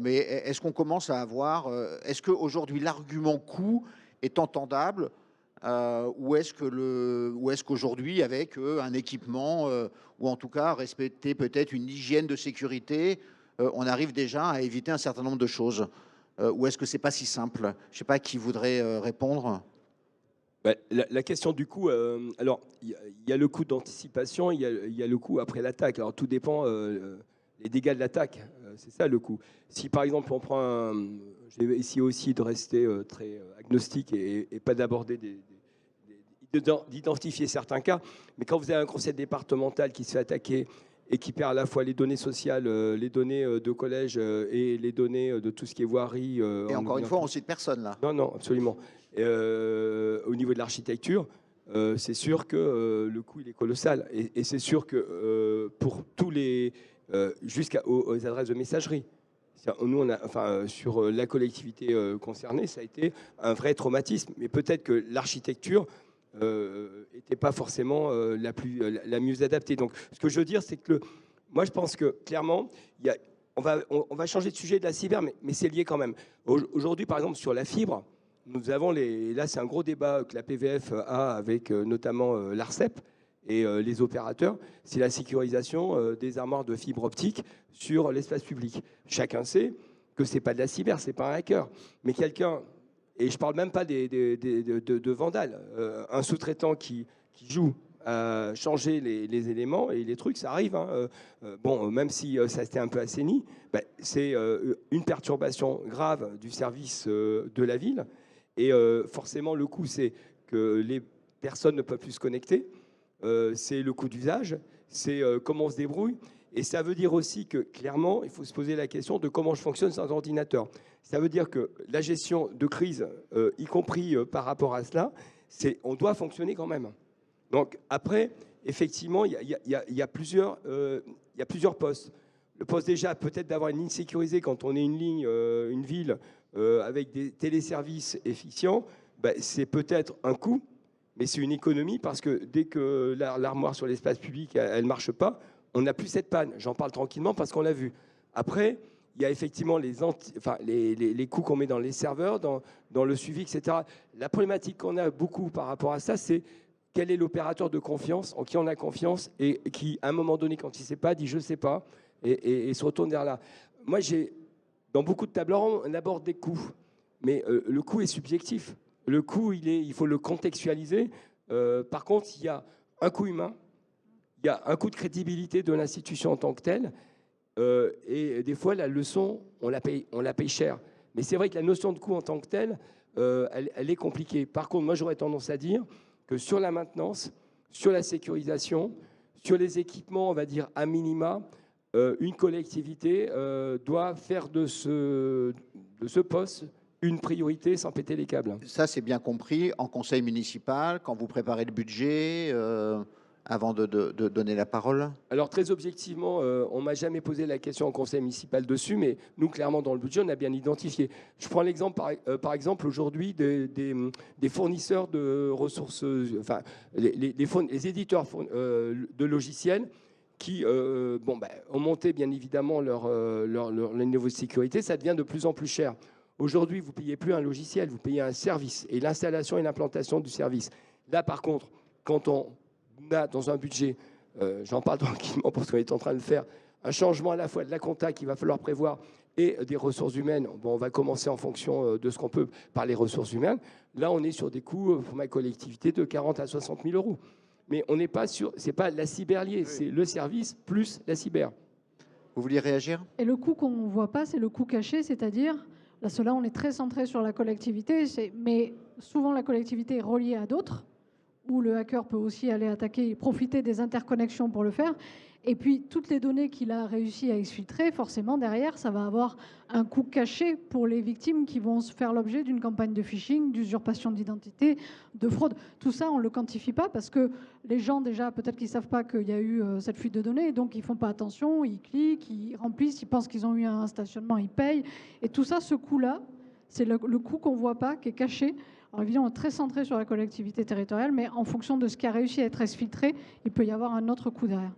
S1: Mais est-ce qu'on commence à avoir... Est-ce qu'aujourd'hui l'argument coût est entendable ou est-ce qu'aujourd'hui, avec un équipement, ou en tout cas respecter peut-être une hygiène de sécurité, on arrive déjà à éviter un certain nombre de choses? Ou est-ce que c'est pas si simple? Je ne sais pas qui voudrait répondre.
S4: La question du coût, alors il y a le coût d'anticipation, il y a le coût après l'attaque. Alors tout dépend les dégâts de l'attaque, c'est ça le coût. Si par exemple on prend je vais essayer aussi de rester très agnostique et pas d'aborder d'identifier certains cas, mais quand vous avez un conseil départemental qui se fait attaquer et qui perd à la fois les données sociales, les données de collège et les données de tout ce qui est voirie.
S1: Et encore une fois, on ne cite personne là.
S4: Non, non, absolument. Au niveau de l'architecture, c'est sûr que le coût il est colossal. Et c'est sûr que pour tous les... jusqu'aux adresses de messagerie. Nous, sur la collectivité concernée, ça a été un vrai traumatisme. Mais peut-être que l'architecture n'était pas forcément la mieux adaptée. Donc, ce que je veux dire, c'est que moi, je pense que clairement, on va changer de sujet de la cyber, mais c'est lié quand même. Aujourd'hui, par exemple, sur la fibre, nous avons là, c'est un gros débat que la PVF a avec notamment l'ARCEP et les opérateurs, c'est la sécurisation des armoires de fibre optique sur l'espace public. Chacun sait que ce n'est pas de la cyber, ce n'est pas un hacker, mais quelqu'un... Et je ne parle même pas de vandales. Un sous-traitant qui joue à changer les éléments et les trucs, ça arrive. Hein. Bon, même si ça s'était un peu assaini, c'est une perturbation grave du service de la ville. Et forcément, le coût, c'est que les personnes ne peuvent plus se connecter. C'est le coût d'usage. C'est comment on se débrouille. Et ça veut dire aussi que, clairement, il faut se poser la question de comment je fonctionne sans ordinateur. Ça veut dire que la gestion de crise, y compris par rapport à cela, on doit fonctionner quand même. Donc après, effectivement, il y a plusieurs postes. Le poste déjà, peut-être d'avoir une ligne sécurisée quand on est une ville avec des téléservices efficients, c'est peut-être un coût, mais c'est une économie parce que dès que l'armoire sur l'espace public, elle ne marche pas, on n'a plus cette panne. J'en parle tranquillement parce qu'on l'a vu. Après, il y a effectivement les coûts qu'on met dans les serveurs, dans le suivi, etc. La problématique qu'on a beaucoup par rapport à ça, c'est quel est l'opérateur de confiance, en qui on a confiance, et qui, à un moment donné, quand il ne sait pas, dit « je ne sais pas », et se retourne vers là. Moi, dans beaucoup de tables rondes, on aborde des coûts, mais le coût est subjectif. Le coût, il faut le contextualiser. Par contre, il y a un coût humain, il y a un coût de crédibilité de l'institution en tant que telle, et des fois, la leçon, on la paye cher. Mais c'est vrai que la notion de coût en tant que telle, elle est compliquée. Par contre, moi, j'aurais tendance à dire que sur la maintenance, sur la sécurisation, sur les équipements, on va dire à minima, une collectivité doit faire de ce poste une priorité sans péter les câbles.
S1: Ça, c'est bien compris en conseil municipal, quand vous préparez le budget, avant de donner la parole?
S4: Alors, très objectivement, on ne m'a jamais posé la question en conseil municipal dessus, mais nous, clairement, dans le budget, on a bien identifié. Je prends l'exemple, par exemple, aujourd'hui, des fournisseurs de ressources, enfin, les éditeurs de logiciels qui ont monté, bien évidemment, leur niveau de sécurité. Ça devient de plus en plus cher. Aujourd'hui, vous ne payez plus un logiciel, vous payez un service et l'installation et l'implantation du service. Là, par contre, quand on a dans un budget, j'en parle tranquillement parce qu'on est en train de faire un changement à la fois de la compta qu'il va falloir prévoir et des ressources humaines. Bon, on va commencer en fonction de ce qu'on peut par les ressources humaines. Là, on est sur des coûts pour ma collectivité de 40 à 60 000 euros. Mais on n'est pas sur, c'est pas la cyberliée, oui. C'est le service plus la cyber.
S1: Vous vouliez réagir?
S3: Et le coût qu'on ne voit pas, c'est le coût caché, c'est-à-dire, là, on est très centré sur la collectivité, mais souvent la collectivité est reliée à d'autres, où le hacker peut aussi aller attaquer et profiter des interconnexions pour le faire. Et puis, toutes les données qu'il a réussi à exfiltrer, forcément, derrière, ça va avoir un coût caché pour les victimes qui vont se faire l'objet d'une campagne de phishing, d'usurpation d'identité, de fraude. Tout ça, on ne le quantifie pas parce que les gens, déjà, peut-être qu'ils ne savent pas qu'il y a eu cette fuite de données, et donc ils ne font pas attention, ils cliquent, ils remplissent, ils pensent qu'ils ont eu un stationnement, ils payent. Et tout ça, ce coût-là, c'est le coût qu'on ne voit pas, qui est caché. Alors évidemment, on est très centré sur la collectivité territoriale, mais en fonction de ce qui a réussi à être exfiltré, il peut y avoir un autre coût derrière.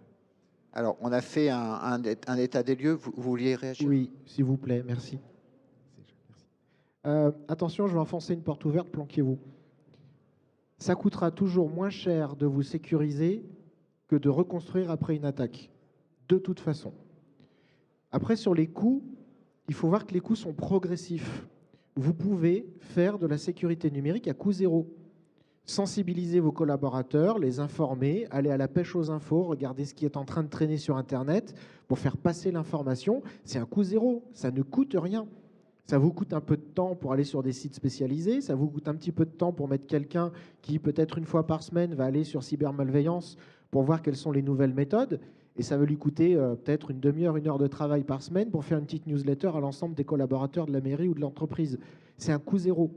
S1: Alors, on a fait un état des lieux. Vous vouliez réagir?
S2: Oui, s'il vous plaît, merci. Attention, je vais enfoncer une porte ouverte, planquez-vous. Ça coûtera toujours moins cher de vous sécuriser que de reconstruire après une attaque, de toute façon. Après, sur les coûts, il faut voir que les coûts sont progressifs. Vous pouvez faire de la sécurité numérique à coût zéro. Sensibiliser vos collaborateurs, les informer, aller à la pêche aux infos, regarder ce qui est en train de traîner sur Internet pour faire passer l'information. C'est un coût zéro, ça ne coûte rien. Ça vous coûte un peu de temps pour aller sur des sites spécialisés, ça vous coûte un petit peu de temps pour mettre quelqu'un qui, peut-être une fois par semaine, va aller sur cybermalveillance pour voir quelles sont les nouvelles méthodes. Et ça va lui coûter peut-être une demi-heure, une heure de travail par semaine pour faire une petite newsletter à l'ensemble des collaborateurs de la mairie ou de l'entreprise. C'est un coût zéro.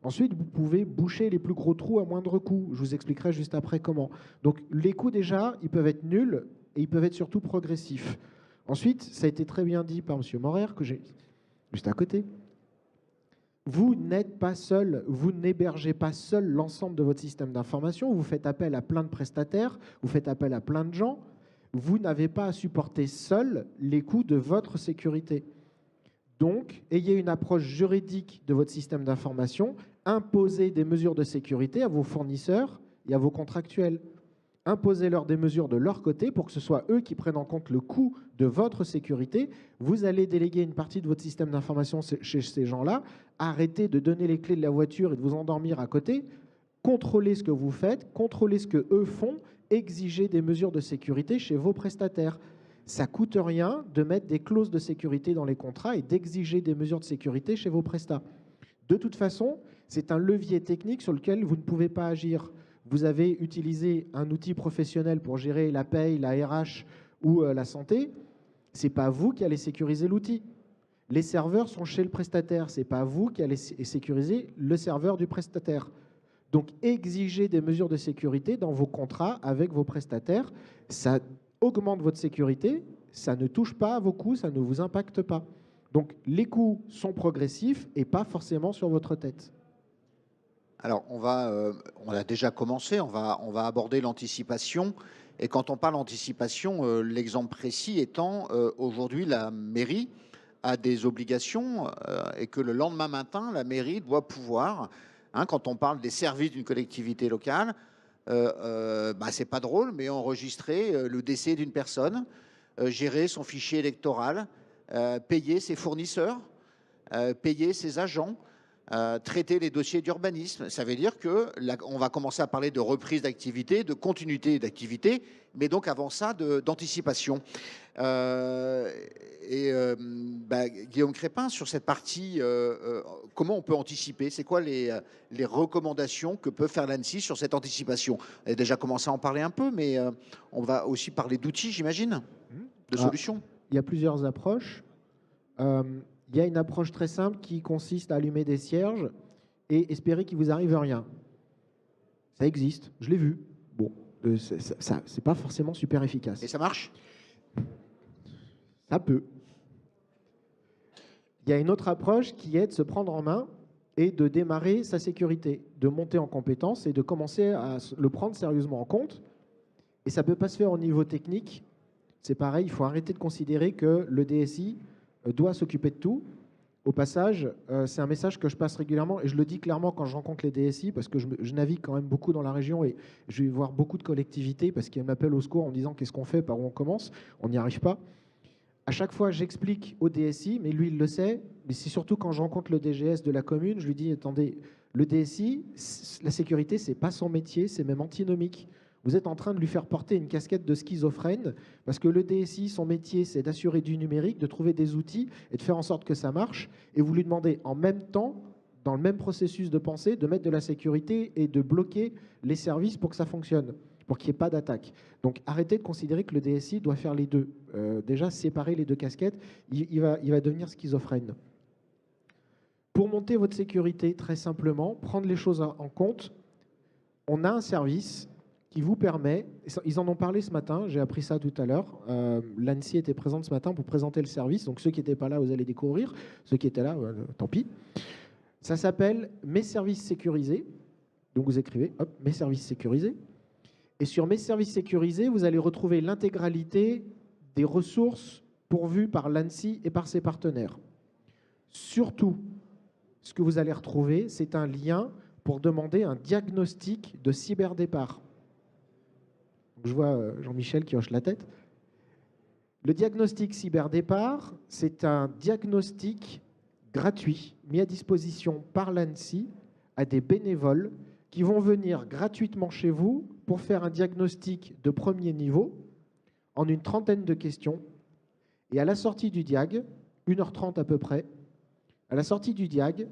S2: Ensuite, vous pouvez boucher les plus gros trous à moindre coût. Je vous expliquerai juste après comment. Donc, les coûts, déjà, ils peuvent être nuls et ils peuvent être surtout progressifs. Ensuite, ça a été très bien dit par M. Morer, que j'ai juste à côté. Vous n'êtes pas seul, vous n'hébergez pas seul l'ensemble de votre système d'information. Vous faites appel à plein de prestataires, vous faites appel à plein de gens. Vous n'avez pas à supporter seul les coûts de votre sécurité. Donc, ayez une approche juridique de votre système d'information, imposez des mesures de sécurité à vos fournisseurs et à vos contractuels. Imposez-leur des mesures de leur côté pour que ce soit eux qui prennent en compte le coût de votre sécurité. Vous allez déléguer une partie de votre système d'information chez ces gens-là. Arrêtez de donner les clés de la voiture et de vous endormir à côté. Contrôlez ce que vous faites, contrôlez ce qu'eux font, exigez des mesures de sécurité chez vos prestataires. Ça ne coûte rien de mettre des clauses de sécurité dans les contrats et d'exiger des mesures de sécurité chez vos prestats. De toute façon, c'est un levier technique sur lequel vous ne pouvez pas agir. Vous avez utilisé un outil professionnel pour gérer la paye, la RH ou la santé. Ce n'est pas vous qui allez sécuriser l'outil. Les serveurs sont chez le prestataire. Ce n'est pas vous qui allez sécuriser le serveur du prestataire. Donc, exigez des mesures de sécurité dans vos contrats avec vos prestataires. Ça augmente votre sécurité, ça ne touche pas à vos coûts, ça ne vous impacte pas. Donc, les coûts sont progressifs et pas forcément sur votre tête.
S1: Alors, on a déjà commencé, on va aborder l'anticipation. Et quand on parle d'anticipation, l'exemple précis étant, aujourd'hui, la mairie a des obligations et que le lendemain matin, la mairie doit pouvoir, hein, quand on parle des services d'une collectivité locale, c'est pas drôle, mais enregistrer le décès d'une personne, gérer son fichier électoral, payer ses fournisseurs, payer ses agents, traiter les dossiers d'urbanisme. Ça veut dire qu'on va commencer à parler de reprise d'activité, de continuité d'activité, mais donc avant ça, d'anticipation. Guillaume Crépin, sur cette partie, comment on peut anticiper? C'est quoi les recommandations que peut faire l'ANSSI sur cette anticipation? On a déjà commencé à en parler un peu, mais on va aussi parler d'outils, j'imagine, de solutions.
S2: Il y a plusieurs approches. Il y a une approche très simple qui consiste à allumer des cierges et espérer qu'il vous arrive rien. Ça existe, je l'ai vu. Bon, c'est pas forcément super efficace.
S1: Et ça marche?
S2: Ça peut. Il y a une autre approche qui est de se prendre en main et de démarrer sa sécurité, de monter en compétence et de commencer à le prendre sérieusement en compte. Et ça ne peut pas se faire au niveau technique. C'est pareil, il faut arrêter de considérer que le DSI doit s'occuper de tout. Au passage, c'est un message que je passe régulièrement et je le dis clairement quand je rencontre les DSI parce que je navigue quand même beaucoup dans la région et je vais voir beaucoup de collectivités parce qu'elles m'appellent au secours en me disant qu'est-ce qu'on fait, par où on commence, on n'y arrive pas. À chaque fois, j'explique au DSI, mais lui, il le sait, mais c'est surtout quand je rencontre le DGS de la commune, je lui dis, attendez, le DSI, la sécurité, c'est pas son métier, c'est même antinomique. Vous êtes en train de lui faire porter une casquette de schizophrène parce que le DSI, son métier, c'est d'assurer du numérique, de trouver des outils et de faire en sorte que ça marche. Et vous lui demandez en même temps, dans le même processus de pensée, de mettre de la sécurité et de bloquer les services pour que ça fonctionne, pour qu'il n'y ait pas d'attaque. Donc arrêtez de considérer que le DSI doit faire les deux. Déjà, séparer les deux casquettes, il va devenir schizophrène. Pour monter votre sécurité, très simplement, prendre les choses en compte, on a un service qui vous permet, ils en ont parlé ce matin, j'ai appris ça tout à l'heure, l'ANSSI était présente ce matin pour présenter le service, donc ceux qui n'étaient pas là, vous allez découvrir, ceux qui étaient là, tant pis. Ça s'appelle Mes services sécurisés, donc vous écrivez, hop, Mes services sécurisés, et sur Mes services sécurisés, vous allez retrouver l'intégralité des ressources pourvues par l'ANSSI et par ses partenaires. Surtout, ce que vous allez retrouver, c'est un lien pour demander un diagnostic de cyberdépart. Je vois Jean-Michel qui hoche la tête. Le diagnostic cyberdépart, c'est un diagnostic gratuit mis à disposition par l'ANSSI à des bénévoles qui vont venir gratuitement chez vous pour faire un diagnostic de premier niveau en une trentaine de questions. Et à la sortie du diag, 1h30 à peu près, à la sortie du diag,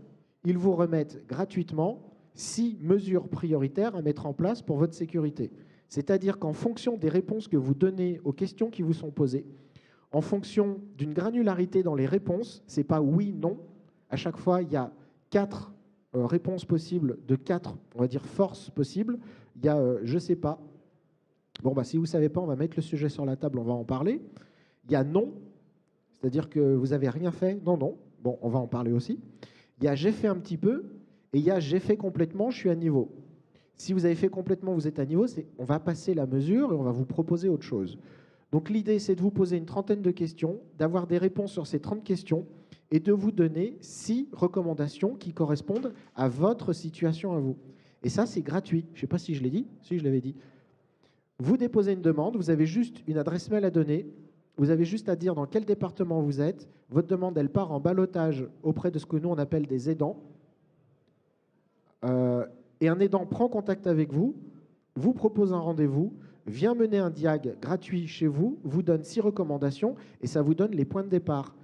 S2: ils vous remettent gratuitement 6 mesures prioritaires à mettre en place pour votre sécurité. C'est-à-dire qu'en fonction des réponses que vous donnez aux questions qui vous sont posées, en fonction d'une granularité dans les réponses, ce n'est pas oui, non. À chaque fois, il y a 4 réponses possibles de 4, on va dire, forces possibles. Il y a je ne sais pas. Bon, si vous ne savez pas, on va mettre le sujet sur la table, on va en parler. Il y a non, c'est-à-dire que vous n'avez rien fait. Non, non. Bon, on va en parler aussi. Il y a j'ai fait un petit peu et il y a j'ai fait complètement, je suis à niveau. Si vous avez fait complètement, vous êtes à niveau, on va passer la mesure et on va vous proposer autre chose. Donc l'idée, c'est de vous poser une trentaine de questions, d'avoir des réponses sur ces 30 questions et de vous donner 6 recommandations qui correspondent à votre situation à vous. Et ça, c'est gratuit. Je ne sais pas si je l'ai dit. Si, je l'avais dit. Vous déposez une demande, vous avez juste une adresse mail à donner, vous avez juste à dire dans quel département vous êtes. Votre demande, elle part en ballottage auprès de ce que nous, on appelle des aidants. Et un aidant prend contact avec vous, vous propose un rendez-vous, vient mener un diag gratuit chez vous, vous donne 6 recommandations et ça vous donne les points de départ.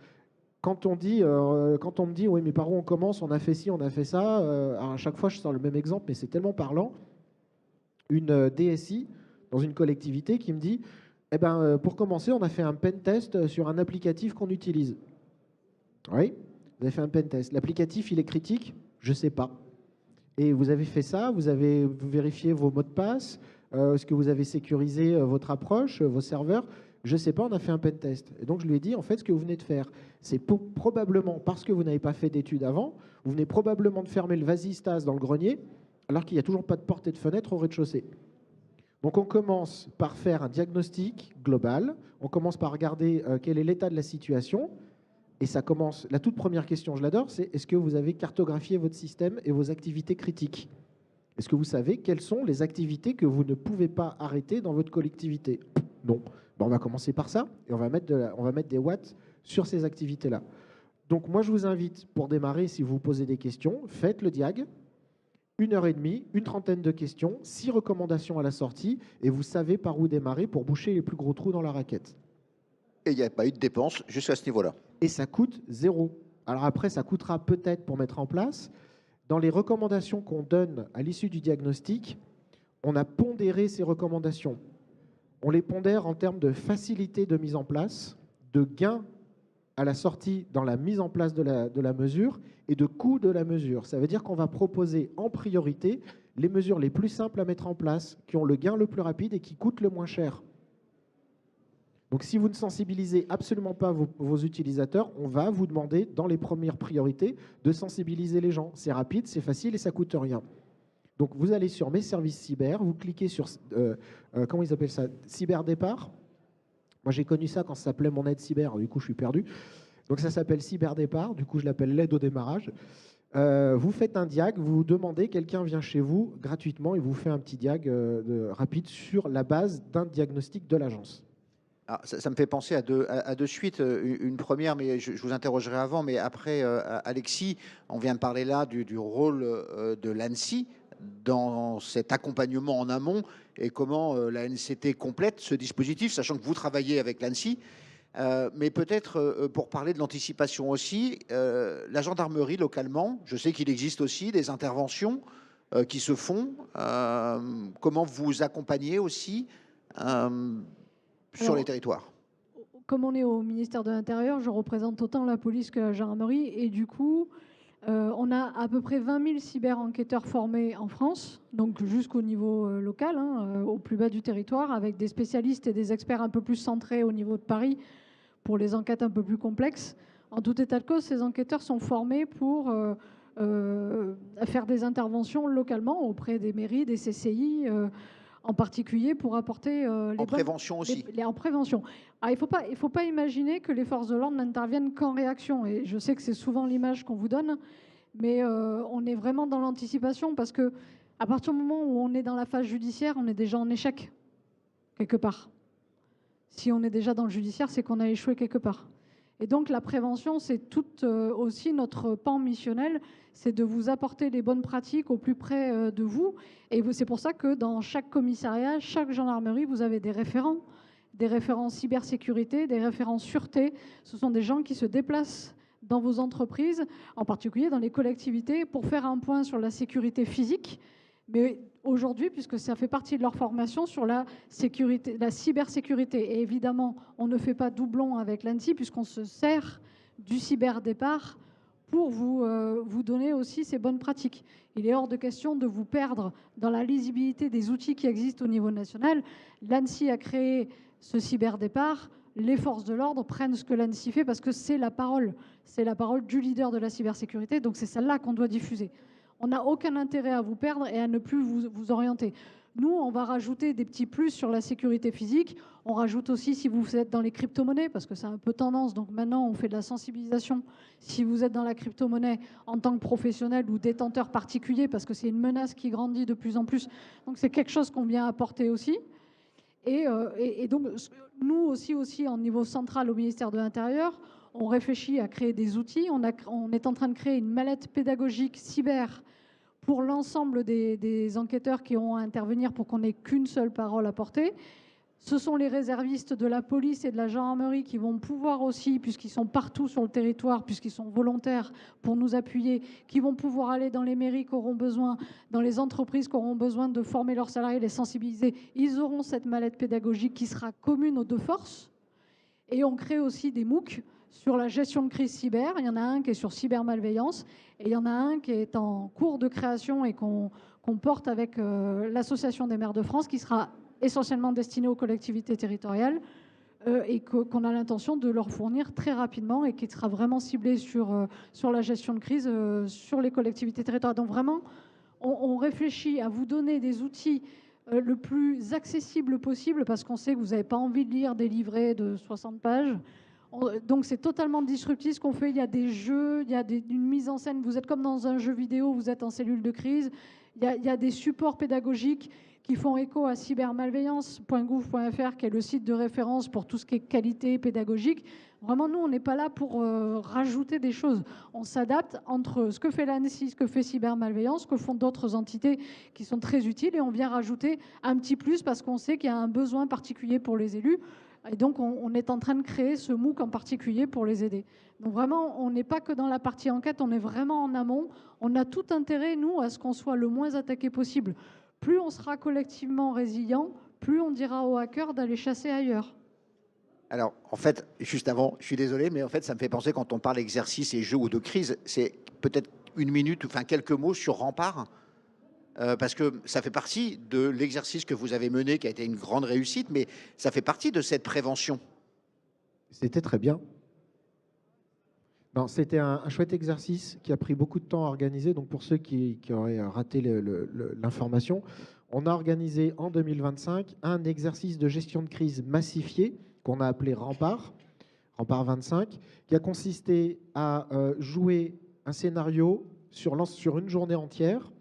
S2: Quand on me dit oui mais par où on commence, on a fait ci, on a fait ça, alors à chaque fois je sors le même exemple mais c'est tellement parlant. Une DSI dans une collectivité qui me dit pour commencer on a fait un pen test sur un applicatif qu'on utilise. Oui, vous avez fait un pen test. L'applicatif il est critique? Je ne sais pas. Et vous avez fait ça, vous avez vérifié vos mots de passe, est-ce que vous avez sécurisé votre approche, vos serveurs? Je ne sais pas, on a fait un pen test. Et donc je lui ai dit, en fait, ce que vous venez de faire, c'est probablement parce que vous n'avez pas fait d'études avant, vous venez probablement de fermer le vasistas dans le grenier, alors qu'il n'y a toujours pas de porte et de fenêtre au rez-de-chaussée. Donc on commence par faire un diagnostic global, on commence par regarder quel est l'état de la situation. Et ça commence, la toute première question, je l'adore, c'est est-ce que vous avez cartographié votre système et vos activités critiques? Est-ce que vous savez quelles sont les activités que vous ne pouvez pas arrêter dans votre collectivité? Non. On va commencer par ça et on va mettre des watts sur ces activités-là. Donc moi, je vous invite, pour démarrer, si vous vous posez des questions, faites le diag, 1h30, une trentaine de questions, 6 recommandations à la sortie, et vous savez par où démarrer pour boucher les plus gros trous dans la raquette.
S1: Et il n'y a pas eu de dépenses jusqu'à ce niveau-là.
S2: Et ça coûte 0. Alors après, ça coûtera peut-être pour mettre en place. Dans les recommandations qu'on donne à l'issue du diagnostic, on a pondéré ces recommandations. On les pondère en termes de facilité de mise en place, de gain à la sortie dans la mise en place de la mesure et de coût de la mesure. Ça veut dire qu'on va proposer en priorité les mesures les plus simples à mettre en place, qui ont le gain le plus rapide et qui coûtent le moins cher. Donc si vous ne sensibilisez absolument pas vos utilisateurs, on va vous demander dans les premières priorités de sensibiliser les gens. C'est rapide, c'est facile et ça ne coûte rien. Donc vous allez sur Mes services cyber, vous cliquez sur, comment ils appellent ça, Cyberdépart. Moi j'ai connu ça quand ça s'appelait Mon aide cyber, du coup je suis perdu. Donc ça s'appelle Cyberdépart, du coup je l'appelle l'aide au démarrage. Vous faites un diag, vous demandez, quelqu'un vient chez vous gratuitement et vous fait un petit diag rapide sur la base d'un diagnostic de l'agence.
S1: Ah, ça me fait penser à deux suites. Une première, mais je vous interrogerai avant, mais après, Alexis, on vient de parler là du rôle de l'ANSSI dans cet accompagnement en amont et comment la NCT complète ce dispositif, sachant que vous travaillez avec l'ANSSI. Mais peut-être pour parler de l'anticipation aussi, la gendarmerie localement, je sais qu'il existe aussi des interventions qui se font. Comment vous accompagnez aussi sur les territoires?
S3: Comme on est au ministère de l'Intérieur, je représente autant la police que la gendarmerie. Et du coup, on a à peu près 20 000 cyber-enquêteurs formés en France, donc jusqu'au niveau local, au plus bas du territoire, avec des spécialistes et des experts un peu plus centrés au niveau de Paris pour les enquêtes un peu plus complexes. En tout état de cause, ces enquêteurs sont formés pour faire des interventions localement auprès des mairies, des CCI, en particulier pour apporter
S1: en prévention aussi.
S3: En prévention. Alors, il ne faut pas imaginer que les forces de l'ordre n'interviennent qu'en réaction. Et je sais que c'est souvent l'image qu'on vous donne, mais on est vraiment dans l'anticipation parce que à partir du moment où on est dans la phase judiciaire, on est déjà en échec quelque part. Si on est déjà dans le judiciaire, c'est qu'on a échoué quelque part. Et donc la prévention, c'est tout aussi notre pan missionnel, c'est de vous apporter les bonnes pratiques au plus près de vous. Et c'est pour ça que dans chaque commissariat, chaque gendarmerie, vous avez des référents cybersécurité, des référents sûreté. Ce sont des gens qui se déplacent dans vos entreprises, en particulier dans les collectivités, pour faire un point sur la sécurité physique. Mais aujourd'hui, puisque ça fait partie de leur formation sur la cybersécurité. Et évidemment, on ne fait pas doublon avec l'ANSSI puisqu'on se sert du cyberdépart pour vous donner aussi ces bonnes pratiques. Il est hors de question de vous perdre dans la lisibilité des outils qui existent au niveau national. L'ANSSI a créé ce cyberdépart. Les forces de l'ordre prennent ce que l'ANSSI fait parce que c'est la parole. C'est la parole du leader de la cybersécurité. Donc c'est celle-là qu'on doit diffuser. On n'a aucun intérêt à vous perdre et à ne plus vous orienter. Nous, on va rajouter des petits plus sur la sécurité physique. On rajoute aussi si vous êtes dans les crypto-monnaies, parce que c'est un peu tendance. Donc maintenant, on fait de la sensibilisation. Si vous êtes dans la crypto-monnaie en tant que professionnel ou détenteur particulier, parce que c'est une menace qui grandit de plus en plus. Donc c'est quelque chose qu'on vient apporter aussi. Et donc, nous aussi, en niveau central au ministère de l'Intérieur, on réfléchit à créer des outils. On est en train de créer une mallette pédagogique cyber pour l'ensemble des enquêteurs qui ont à intervenir pour qu'on n'ait qu'une seule parole à porter. Ce sont les réservistes de la police et de la gendarmerie qui vont pouvoir aussi, puisqu'ils sont partout sur le territoire, puisqu'ils sont volontaires pour nous appuyer, qui vont pouvoir aller dans les mairies qui auront besoin, dans les entreprises qui auront besoin de former leurs salariés, les sensibiliser. Ils auront cette mallette pédagogique qui sera commune aux deux forces. Et on crée aussi des MOOC sur la gestion de crise cyber. Il y en a un qui est sur cybermalveillance et il y en a un qui est en cours de création et qu'on porte avec l'Association des maires de France, qui sera essentiellement destiné aux collectivités territoriales et qu'on a l'intention de leur fournir très rapidement et qui sera vraiment ciblé sur la gestion de crise sur les collectivités territoriales. Donc vraiment, on réfléchit à vous donner des outils le plus accessible possible parce qu'on sait que vous n'avez pas envie de lire des livrets de 60 pages. Donc c'est totalement disruptif ce qu'on fait. Il y a des jeux, il y a une mise en scène. Vous êtes comme dans un jeu vidéo, vous êtes en cellule de crise. Il y a des supports pédagogiques qui font écho à cybermalveillance.gouv.fr, qui est le site de référence pour tout ce qui est qualité pédagogique. Vraiment, nous, on n'est pas là pour rajouter des choses. On s'adapte entre ce que fait l'ANSSI, ce que fait cybermalveillance, ce que font d'autres entités qui sont très utiles, et on vient rajouter un petit plus parce qu'on sait qu'il y a un besoin particulier pour les élus. Et donc, on est en train de créer ce MOOC en particulier pour les aider. Donc vraiment, on n'est pas que dans la partie enquête, on est vraiment en amont. On a tout intérêt, nous, à ce qu'on soit le moins attaqué possible. Plus on sera collectivement résilient, plus on dira aux hackers d'aller chasser ailleurs.
S1: Alors, en fait, juste avant, je suis désolé, mais en fait, ça me fait penser, quand on parle d'exercice et jeu ou de crise, c'est peut-être une minute, enfin quelques mots sur Rempart, parce que ça fait partie de l'exercice que vous avez mené, qui a été une grande réussite, mais ça fait partie de cette prévention.
S2: C'était très bien. Non, c'était un chouette exercice qui a pris beaucoup de temps à organiser. Donc pour ceux qui auraient raté l'information, on a organisé en 2025 un exercice de gestion de crise massifié qu'on a appelé Rempart 25, qui a consisté à jouer un scénario sur une journée entière.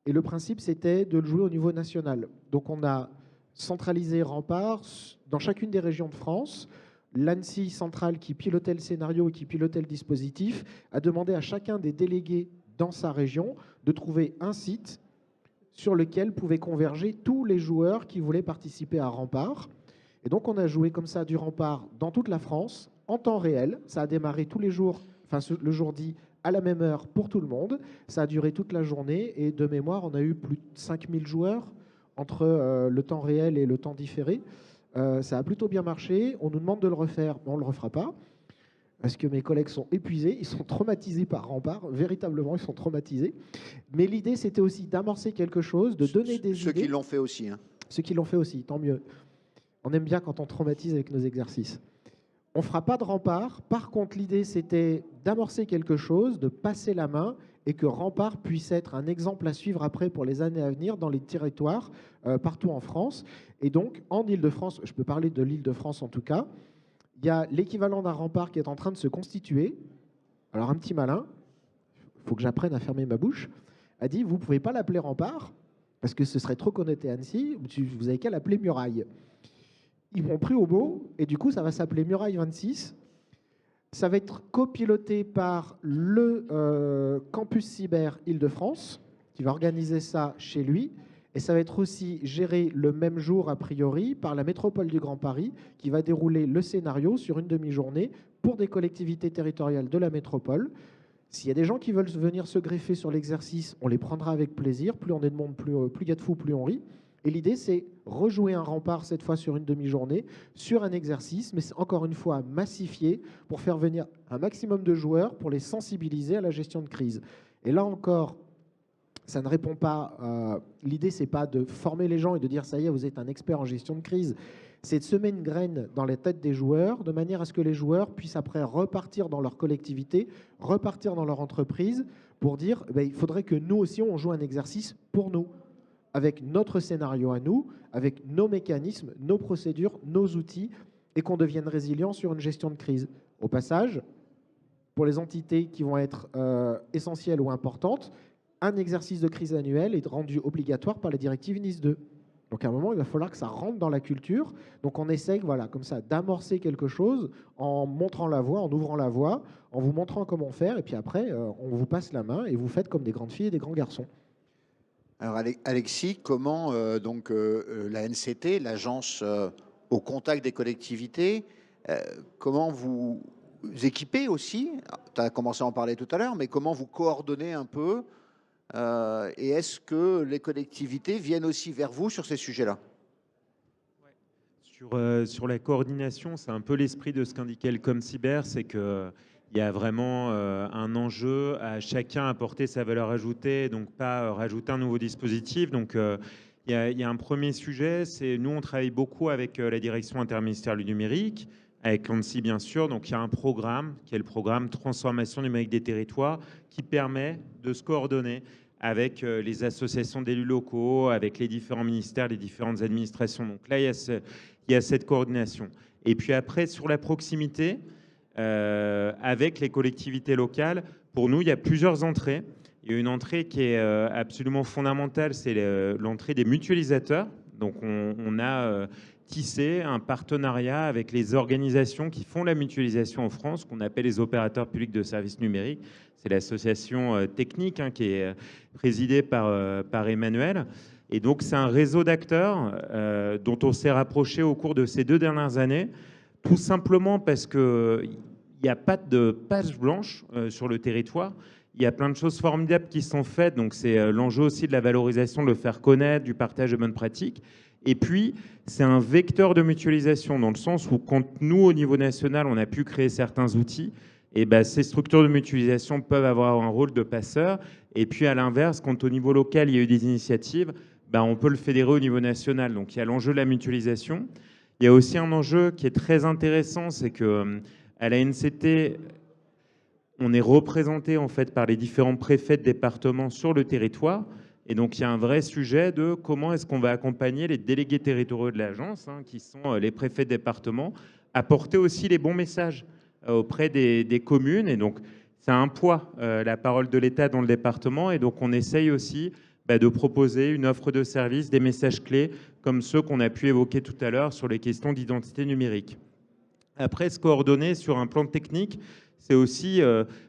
S2: Et le principe, c'était de le jouer au niveau national. Donc on a centralisé Rempart dans chacune des régions de France. L'ANSSI centrale, qui pilotait le scénario et qui pilotait le dispositif, a demandé à chacun des délégués dans sa région de trouver un site sur lequel pouvaient converger tous les joueurs qui voulaient participer à Rempart. Et donc on a joué comme ça du Rempart dans toute la France, en temps réel. Ça a démarré tous les jours, enfin le jour dit, à la même heure pour tout le monde. Ça a duré toute la journée et de mémoire, on a eu plus de 5000 joueurs entre le temps réel et le temps différé. Ça a plutôt bien marché. On nous demande de le refaire, mais on ne le refera pas parce que mes collègues sont épuisés, ils sont traumatisés par Rempart. Véritablement, ils sont traumatisés. Mais l'idée, c'était aussi d'amorcer quelque chose, de donner des idées.
S1: Ceux qui l'ont fait aussi. Hein.
S2: Ceux qui l'ont fait aussi, tant mieux. On aime bien quand on traumatise avec nos exercices. On ne fera pas de Rempart. Par contre, l'idée, c'était d'amorcer quelque chose, de passer la main et que Rempart puisse être un exemple à suivre après pour les années à venir dans les territoires partout en France. Et donc, en Île-de-France, je peux parler de l'Île-de-France en tout cas, il y a l'équivalent d'un Rempart qui est en train de se constituer. Alors, un petit malin, il faut que j'apprenne à fermer ma bouche, a dit, vous ne pouvez pas l'appeler Rempart parce que ce serait trop connoté Annecy, vous n'avez qu'à l'appeler Muraille. Ils m'ont pris au mot, et du coup, ça va s'appeler Muraille 26. Ça va être copiloté par le campus cyber Île-de-France, qui va organiser ça chez lui. Et ça va être aussi géré le même jour, a priori, par la métropole du Grand Paris, qui va dérouler le scénario sur une demi-journée pour des collectivités territoriales de la métropole. S'il y a des gens qui veulent venir se greffer sur l'exercice, on les prendra avec plaisir. Plus on est de monde, plus il y a de fous, plus on rit. Et l'idée, c'est rejouer un Rempart, cette fois sur une demi-journée, sur un exercice, mais encore une fois massifié, pour faire venir un maximum de joueurs, pour les sensibiliser à la gestion de crise. Et là encore, ça ne répond pas... l'idée, c'est pas de former les gens et de dire, ça y est, vous êtes un expert en gestion de crise. C'est de semer une graine dans les têtes des joueurs, de manière à ce que les joueurs puissent après repartir dans leur collectivité, repartir dans leur entreprise, pour dire, il faudrait que nous aussi, on joue un exercice pour nous, avec notre scénario à nous, avec nos mécanismes, nos procédures, nos outils, et qu'on devienne résilient sur une gestion de crise. Au passage, pour les entités qui vont être essentielles ou importantes, un exercice de crise annuel est rendu obligatoire par la directive NIS 2. Donc à un moment, il va falloir que ça rentre dans la culture. Donc on essaye, voilà, comme ça, d'amorcer quelque chose en montrant la voie, en ouvrant la voie, en vous montrant comment faire, et puis après, on vous passe la main et vous faites comme des grandes filles et des grands garçons.
S1: Alors Alexis, comment la NCT, l'agence au contact des collectivités, comment vous équipez aussi, tu as commencé à en parler tout à l'heure, mais comment vous coordonnez un peu et est-ce que les collectivités viennent aussi vers vous sur ces sujets-là ?
S5: Sur la coordination, c'est un peu l'esprit de ce qu'indiquait le ComCyber, c'est que il y a vraiment un enjeu à chacun apporter sa valeur ajoutée, donc pas rajouter un nouveau dispositif. Donc il y a un premier sujet, c'est nous on travaille beaucoup avec la direction interministérielle du numérique, avec l'ANSSI bien sûr. Donc il y a un programme qui est le programme Transformation numérique des territoires qui permet de se coordonner avec les associations d'élus locaux, avec les différents ministères, les différentes administrations. Donc là il y a cette coordination. Et puis après sur la proximité, avec les collectivités locales. Pour nous, il y a plusieurs entrées. Il y a une entrée qui est absolument fondamentale, c'est l'entrée des mutualisateurs. Donc on a tissé un partenariat avec les organisations qui font la mutualisation en France, qu'on appelle les opérateurs publics de services numériques. C'est l'association technique qui est présidée par Emmanuel. Et donc c'est un réseau d'acteurs dont on s'est rapproché au cours de ces 2 dernières années, tout simplement parce qu'il n'y a pas de page blanche sur le territoire. Il y a plein de choses formidables qui sont faites, donc c'est l'enjeu aussi de la valorisation, de le faire connaître, du partage de bonnes pratiques. Et puis, c'est un vecteur de mutualisation dans le sens où quand nous, au niveau national, on a pu créer certains outils, et ben, ces structures de mutualisation peuvent avoir un rôle de passeur. Et puis, à l'inverse, quand au niveau local, il y a eu des initiatives, ben, on peut le fédérer au niveau national. Donc, il y a l'enjeu de la mutualisation. Il y a aussi un enjeu qui est très intéressant, c'est que à la NCT, on est représenté en fait par les différents préfets de département sur le territoire. Et donc, il y a un vrai sujet de comment est-ce qu'on va accompagner les délégués territoriaux de l'agence, qui sont les préfets de département, à porter aussi les bons messages auprès des communes. Et donc, c'est un poids, la parole de l'État dans le département. Et donc, on essaye aussi de proposer une offre de service, des messages clés, comme ceux qu'on a pu évoquer tout à l'heure sur les questions d'identité numérique. Après, se coordonner sur un plan technique, c'est aussi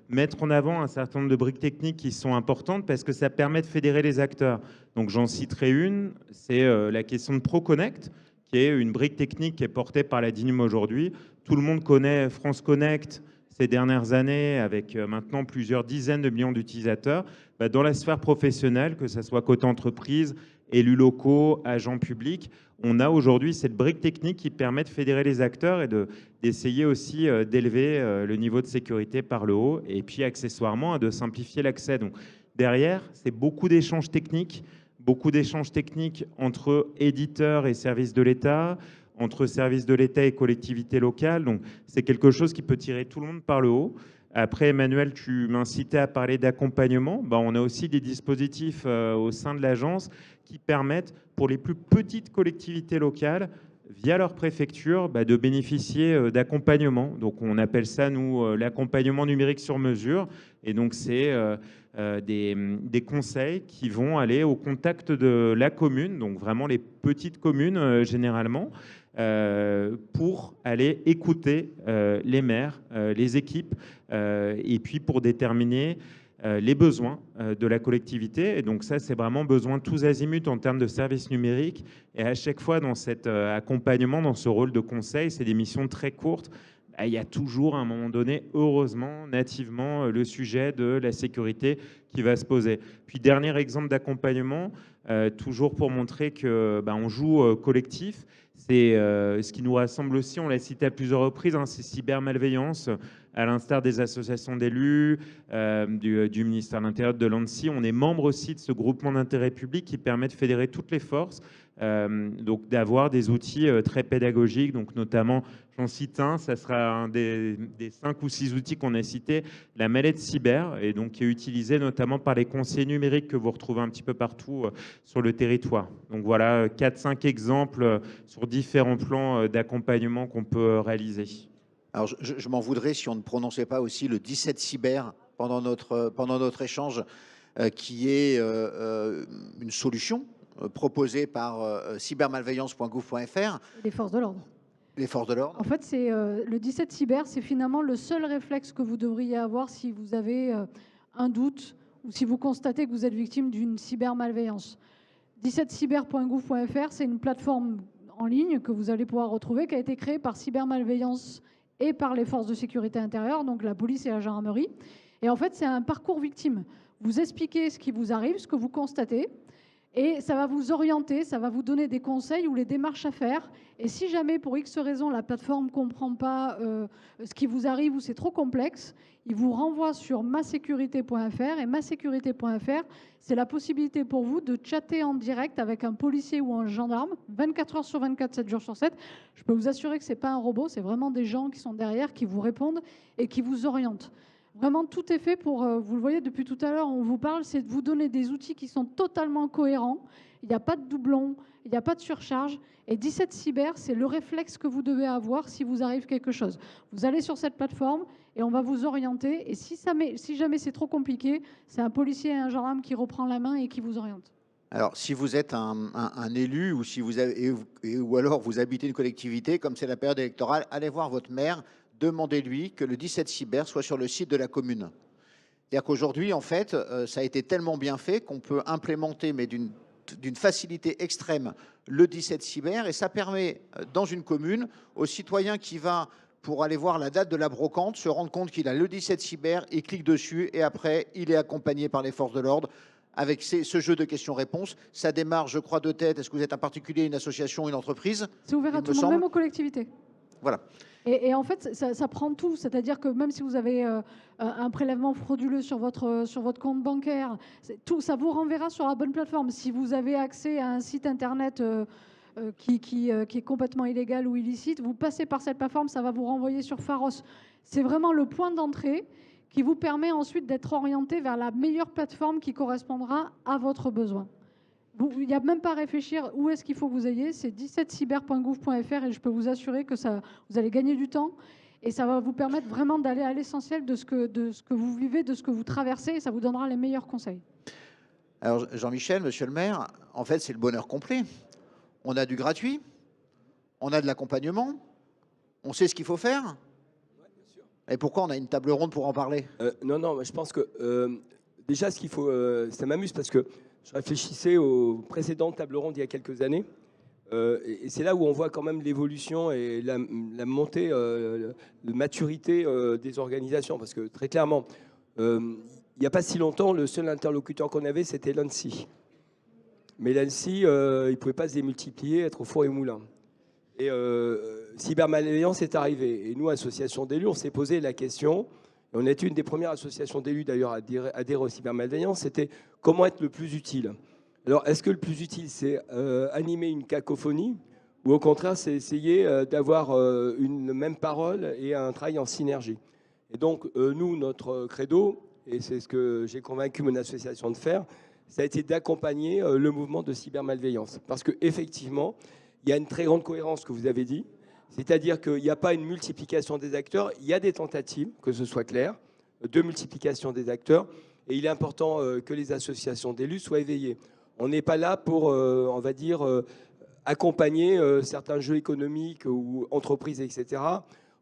S5: mettre en avant un certain nombre de briques techniques qui sont importantes parce que ça permet de fédérer les acteurs. Donc j'en citerai une, c'est la question de ProConnect, qui est une brique technique qui est portée par la DINUM aujourd'hui. Tout le monde connaît France Connect ces dernières années avec maintenant plusieurs dizaines de millions d'utilisateurs. Dans la sphère professionnelle, que ce soit côté entreprise, élus locaux, agents publics, on a aujourd'hui cette brique technique qui permet de fédérer les acteurs et d'essayer aussi d'élever le niveau de sécurité par le haut et puis accessoirement de simplifier l'accès. Donc derrière, c'est beaucoup d'échanges techniques entre éditeurs et services de l'État, entre services de l'État et collectivités locales. Donc c'est quelque chose qui peut tirer tout le monde par le haut. Après, Emmanuel, tu m'incitais à parler d'accompagnement. On a aussi des dispositifs au sein de l'agence qui permettent pour les plus petites collectivités locales, via leur préfecture, de bénéficier d'accompagnement. Donc on appelle ça, nous, l'accompagnement numérique sur mesure. Et donc c'est des conseils qui vont aller au contact de la commune, donc vraiment les petites communes généralement, pour aller écouter les maires, les équipes, et puis pour déterminer les besoins de la collectivité. Et donc ça, c'est vraiment besoin tous azimuts en termes de services numériques. Et à chaque fois, dans cet accompagnement, dans ce rôle de conseil, c'est des missions très courtes. Il y a toujours, à un moment donné, heureusement, nativement, le sujet de la sécurité qui va se poser. Puis, dernier exemple d'accompagnement, toujours pour montrer qu'on joue collectif. C'est ce qui nous rassemble aussi, on l'a cité à plusieurs reprises, c'est cybermalveillance, à l'instar des associations d'élus, du ministère de l'Intérieur, de l'ANSSI. On est membre aussi de ce groupement d'intérêt public qui permet de fédérer toutes les forces, donc d'avoir des outils très pédagogiques, donc notamment, j'en cite un, ça sera un des 5 ou 6 outils qu'on a cités, la mallette cyber, et donc qui est utilisée notamment par les conseillers numériques que vous retrouvez un petit peu partout sur le territoire. Donc voilà, 4-5 exemples sur différents plans d'accompagnement qu'on peut réaliser.
S1: Alors je m'en voudrais si on ne prononçait pas aussi le 17 cyber pendant notre échange, qui est une solution proposée par cybermalveillance.gouv.fr.
S3: Les forces de l'ordre.
S1: Les forces de l'ordre.
S3: En fait, c'est le 17 cyber, c'est finalement le seul réflexe que vous devriez avoir si vous avez un doute ou si vous constatez que vous êtes victime d'une cybermalveillance. 17cyber.gouv.fr, c'est une plateforme en ligne que vous allez pouvoir retrouver, qui a été créée par cybermalveillance et par les forces de sécurité intérieure, donc la police et la gendarmerie. Et en fait, c'est un parcours victime. Vous expliquez ce qui vous arrive, ce que vous constatez, et ça va vous orienter, ça va vous donner des conseils ou les démarches à faire. Et si jamais, pour X raison, la plateforme ne comprend pas ce qui vous arrive ou c'est trop complexe, il vous renvoie sur masécurité.fr. Et masécurité.fr, c'est la possibilité pour vous de chatter en direct avec un policier ou un gendarme, 24 heures sur 24, 7 jours sur 7. Je peux vous assurer que ce n'est pas un robot, c'est vraiment des gens qui sont derrière, qui vous répondent et qui vous orientent. Vraiment, tout est fait pour, vous le voyez depuis tout à l'heure, on vous parle, c'est de vous donner des outils qui sont totalement cohérents. Il n'y a pas de doublons, il n'y a pas de surcharge. Et 17 Cyber, c'est le réflexe que vous devez avoir si vous arrive quelque chose. Vous allez sur cette plateforme et on va vous orienter. Et si jamais c'est trop compliqué, c'est un policier et un gendarme qui reprend la main et qui vous oriente.
S1: Alors, si vous êtes un élu ou, si vous avez, ou alors vous habitez une collectivité, comme c'est la période électorale, allez voir votre maire, demandez-lui que le 17 Cyber soit sur le site de la commune. C'est-à-dire qu'aujourd'hui, en fait, ça a été tellement bien fait qu'on peut implémenter, mais d'une facilité extrême, le 17 Cyber, et ça permet, dans une commune, au citoyen qui va, pour aller voir la date de la brocante, se rendre compte qu'il a le 17 Cyber, il clique dessus, et après, il est accompagné par les forces de l'ordre avec ce jeu de questions-réponses. Ça démarre, je crois, de tête. Est-ce que vous êtes un particulier, une association, une entreprise?
S3: C'est ouvert à tout le monde, même aux collectivités.
S1: Voilà.
S3: Et en fait, ça prend tout. C'est-à-dire que même si vous avez un prélèvement frauduleux sur votre compte bancaire, tout, ça vous renverra sur la bonne plateforme. Si vous avez accès à un site internet qui est complètement illégal ou illicite, vous passez par cette plateforme, ça va vous renvoyer sur Pharos. C'est vraiment le point d'entrée qui vous permet ensuite d'être orienté vers la meilleure plateforme qui correspondra à votre besoin. Il n'y a même pas à réfléchir où est-ce qu'il faut que vous ayez. C'est 17cyber.gouv.fr et je peux vous assurer que vous allez gagner du temps et ça va vous permettre vraiment d'aller à l'essentiel de ce que vous vivez, de ce que vous traversez et ça vous donnera les meilleurs conseils.
S1: Alors, Jean-Michel, monsieur le maire, en fait, c'est le bonheur complet. On a du gratuit, on a de l'accompagnement, on sait ce qu'il faut faire. Et pourquoi on a une table ronde pour en parler?
S4: Non, je pense que déjà, ce qu'il faut, ça m'amuse parce que je réfléchissais aux précédentes tables rondes il y a quelques années. Et c'est là où on voit quand même l'évolution et la montée de maturité des organisations. Parce que très clairement, il n'y a pas si longtemps, le seul interlocuteur qu'on avait, c'était l'ANSSI. Mais l'ANSSI, il ne pouvait pas se démultiplier, être au four et au moulin. Et cybermalveillance est arrivée. Et nous, association d'élus, on s'est posé la question. Et on est une des premières associations d'élus d'ailleurs à adhérer au cybermalveillance. C'était comment être le plus utile. Alors, est-ce que le plus utile, c'est animer une cacophonie ou au contraire, c'est essayer d'avoir une même parole et un travail en synergie? Et donc, nous, notre credo, et c'est ce que j'ai convaincu mon association de faire, ça a été d'accompagner le mouvement de cybermalveillance. Parce qu'effectivement, il y a une très grande cohérence que vous avez dit. C'est-à-dire qu'il n'y a pas une multiplication des acteurs, il y a des tentatives, que ce soit clair, de multiplication des acteurs. Et il est important que les associations d'élus soient éveillées. On n'est pas là pour, on va dire, accompagner certains jeux économiques ou entreprises, etc.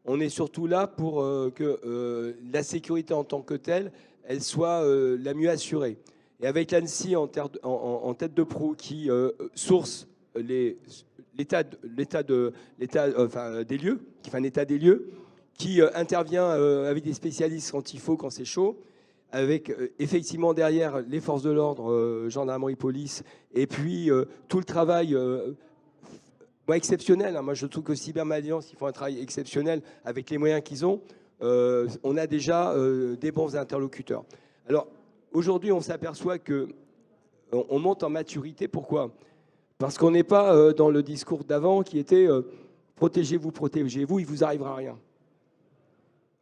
S4: On est surtout là pour que la sécurité en tant que telle, elle soit la mieux assurée. Et avec l'ANSSI en tête de proue qui source l'état des lieux, qui fait un état des lieux, qui intervient avec des spécialistes quand il faut, quand c'est chaud, avec effectivement derrière les forces de l'ordre, gendarmerie, police, et puis tout le travail exceptionnel. Hein. Moi, je trouve que Cybermalveillance, ils font un travail exceptionnel avec les moyens qu'ils ont. On a déjà des bons interlocuteurs. Alors, aujourd'hui, on s'aperçoit qu'on monte en maturité. Pourquoi ? Parce qu'on n'est pas dans le discours d'avant qui était protégez-vous, protégez-vous, il ne vous arrivera rien.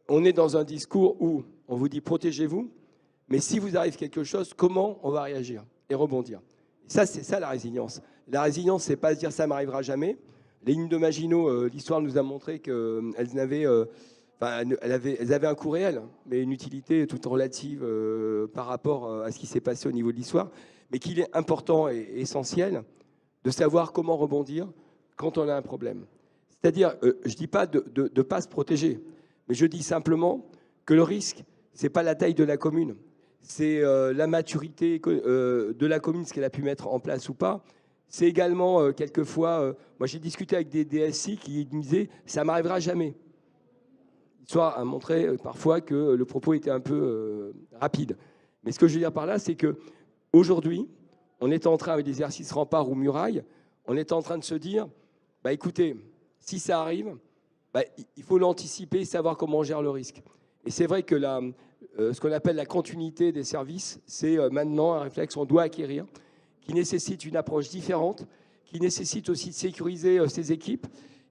S4: On est dans un discours où on vous dit protégez-vous, mais si vous arrive quelque chose, comment on va réagir et rebondir? Et ça, c'est ça la résilience. La résilience, c'est pas se dire ça m'arrivera jamais. Les lignes de Maginot, l'histoire nous a montré qu'elles avaient un coût réel, mais une utilité toute relative par rapport à ce qui s'est passé au niveau de l'histoire, mais qu'il est important et essentiel de savoir comment rebondir quand on a un problème. C'est-à-dire, je ne dis pas de ne pas se protéger, mais je dis simplement que le risque, ce n'est pas la taille de la commune, c'est la maturité de la commune, ce qu'elle a pu mettre en place ou pas. C'est également, quelquefois, moi j'ai discuté avec des DSI qui me disaient « ça ne m'arrivera jamais ». L'histoire a montré parfois que le propos était un peu rapide. Mais ce que je veux dire par là, c'est qu'aujourd'hui, on est en train, avec l'exercice rempart ou muraille, on est en train de se dire, bah écoutez, si ça arrive, bah, il faut l'anticiper et savoir comment on gère le risque. Et c'est vrai que ce qu'on appelle la continuité des services, c'est maintenant un réflexe qu'on doit acquérir, qui nécessite une approche différente, qui nécessite aussi de sécuriser ses équipes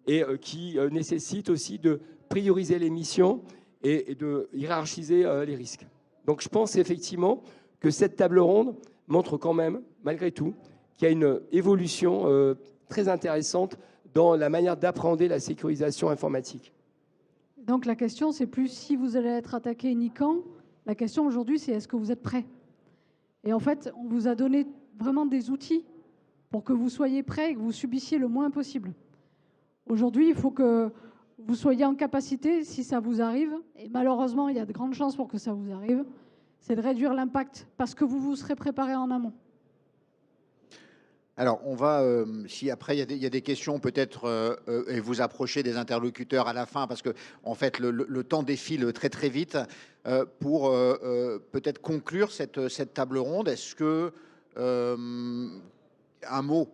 S4: et qui nécessite aussi de prioriser les missions et de hiérarchiser les risques. Donc je pense effectivement que cette table ronde montre quand même, malgré tout, qu'il y a une évolution très intéressante dans la manière d'appréhender la sécurisation informatique.
S3: Donc la question, c'est plus si vous allez être attaqué ni quand. La question aujourd'hui, c'est est-ce que vous êtes prêt? Et en fait, on vous a donné vraiment des outils pour que vous soyez prêts et que vous subissiez le moins possible. Aujourd'hui, il faut que vous soyez en capacité, si ça vous arrive, et malheureusement, il y a de grandes chances pour que ça vous arrive, c'est de réduire l'impact parce que vous vous serez préparé en amont.
S1: Alors, on va, si après il y a des questions, peut-être, et vous approchez des interlocuteurs à la fin, parce que en fait, le temps défile très très vite. Pour peut-être conclure cette table ronde, est-ce que un mot,